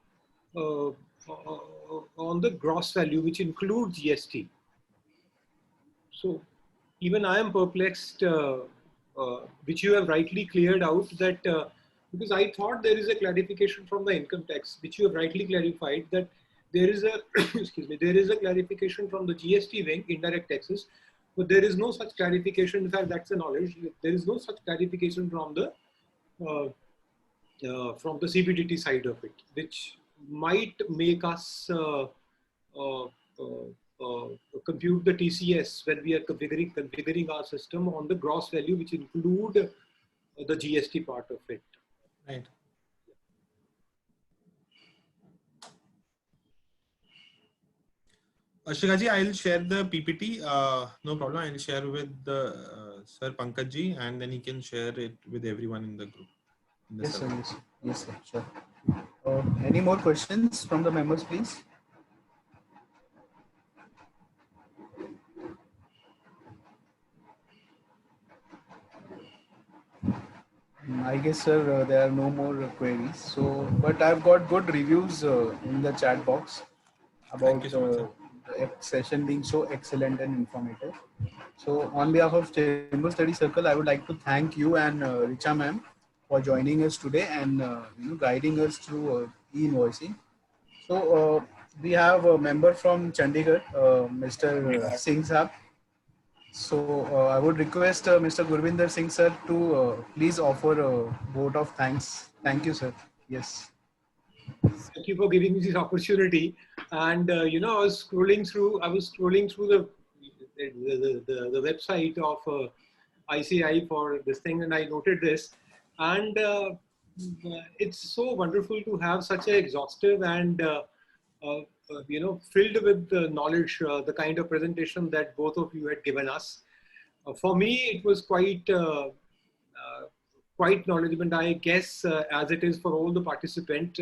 gross value, which includes GST. So even I am perplexed, which you have rightly cleared out, that because I thought there is a clarification from the income tax, which you have rightly clarified, that there is a excuse me, there is a clarification from the GST wing, indirect taxes, but there is no such clarification. In fact, that's a knowledge. There is no such clarification from the CBDT side of it, which might make us compute the TCS when we are configuring our system on the gross value, which include the GST part of it. Right. Ashikaji, I'll share the PPT. No problem. I'll share with the Sir Pankaj, and then he can share it with everyone in the group. Yes, sir. Yes, sir. Sure. Any more questions from the members, please? I guess, sir, there are no more queries. So, but I've got good reviews in the chat box about so the session being so excellent and informative. So, on behalf of Chamber Study Circle, I would like to thank you and Richa ma'am for joining us today and guiding us through e-invoicing. So, we have a member from Chandigarh, Mr. Singh Saab. So I would request Mr. Gurvinder Singh sir to please offer a vote of thanks. Thank you, sir. Yes. Thank you for giving me this opportunity. And I was scrolling through. The website of ICI for this thing, and I noted this. And it's so wonderful to have such an exhaustive and filled with knowledge, the kind of presentation that both of you had given us. For me, it was quite knowledgeable, and I guess as it is for all the participants.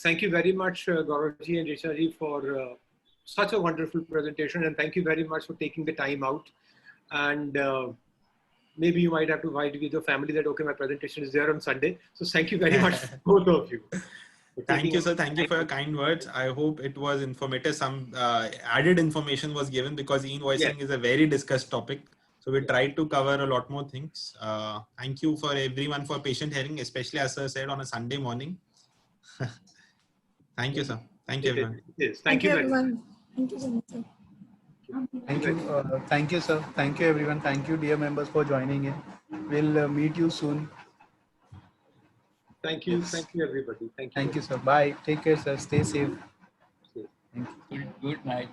Thank you very much, Gauravji and Rishaji, for such a wonderful presentation, and thank you very much for taking the time out. And maybe you might have to invite with your family that, okay, my presentation is there on Sunday. So thank you very much, both of you. Thank you, sir. Thank you for your kind words. I hope it was informative. Some added information was given because e-invoicing is a very discussed topic. So we tried to cover a lot more things. Thank you for everyone for patient hearing, especially as sir said on a Sunday morning. Thank you, sir. Thank you, everyone. Yes. Thank you, everyone. Thank you so much, sir. Thank you. Thank you, sir. Thank you, everyone. Thank you, dear members, for joining in. We'll meet you soon. Thank you. Thank you, everybody. Thank you. Thank you, sir. Bye. Take care, sir. Stay safe. Yes. Thank you. Good night.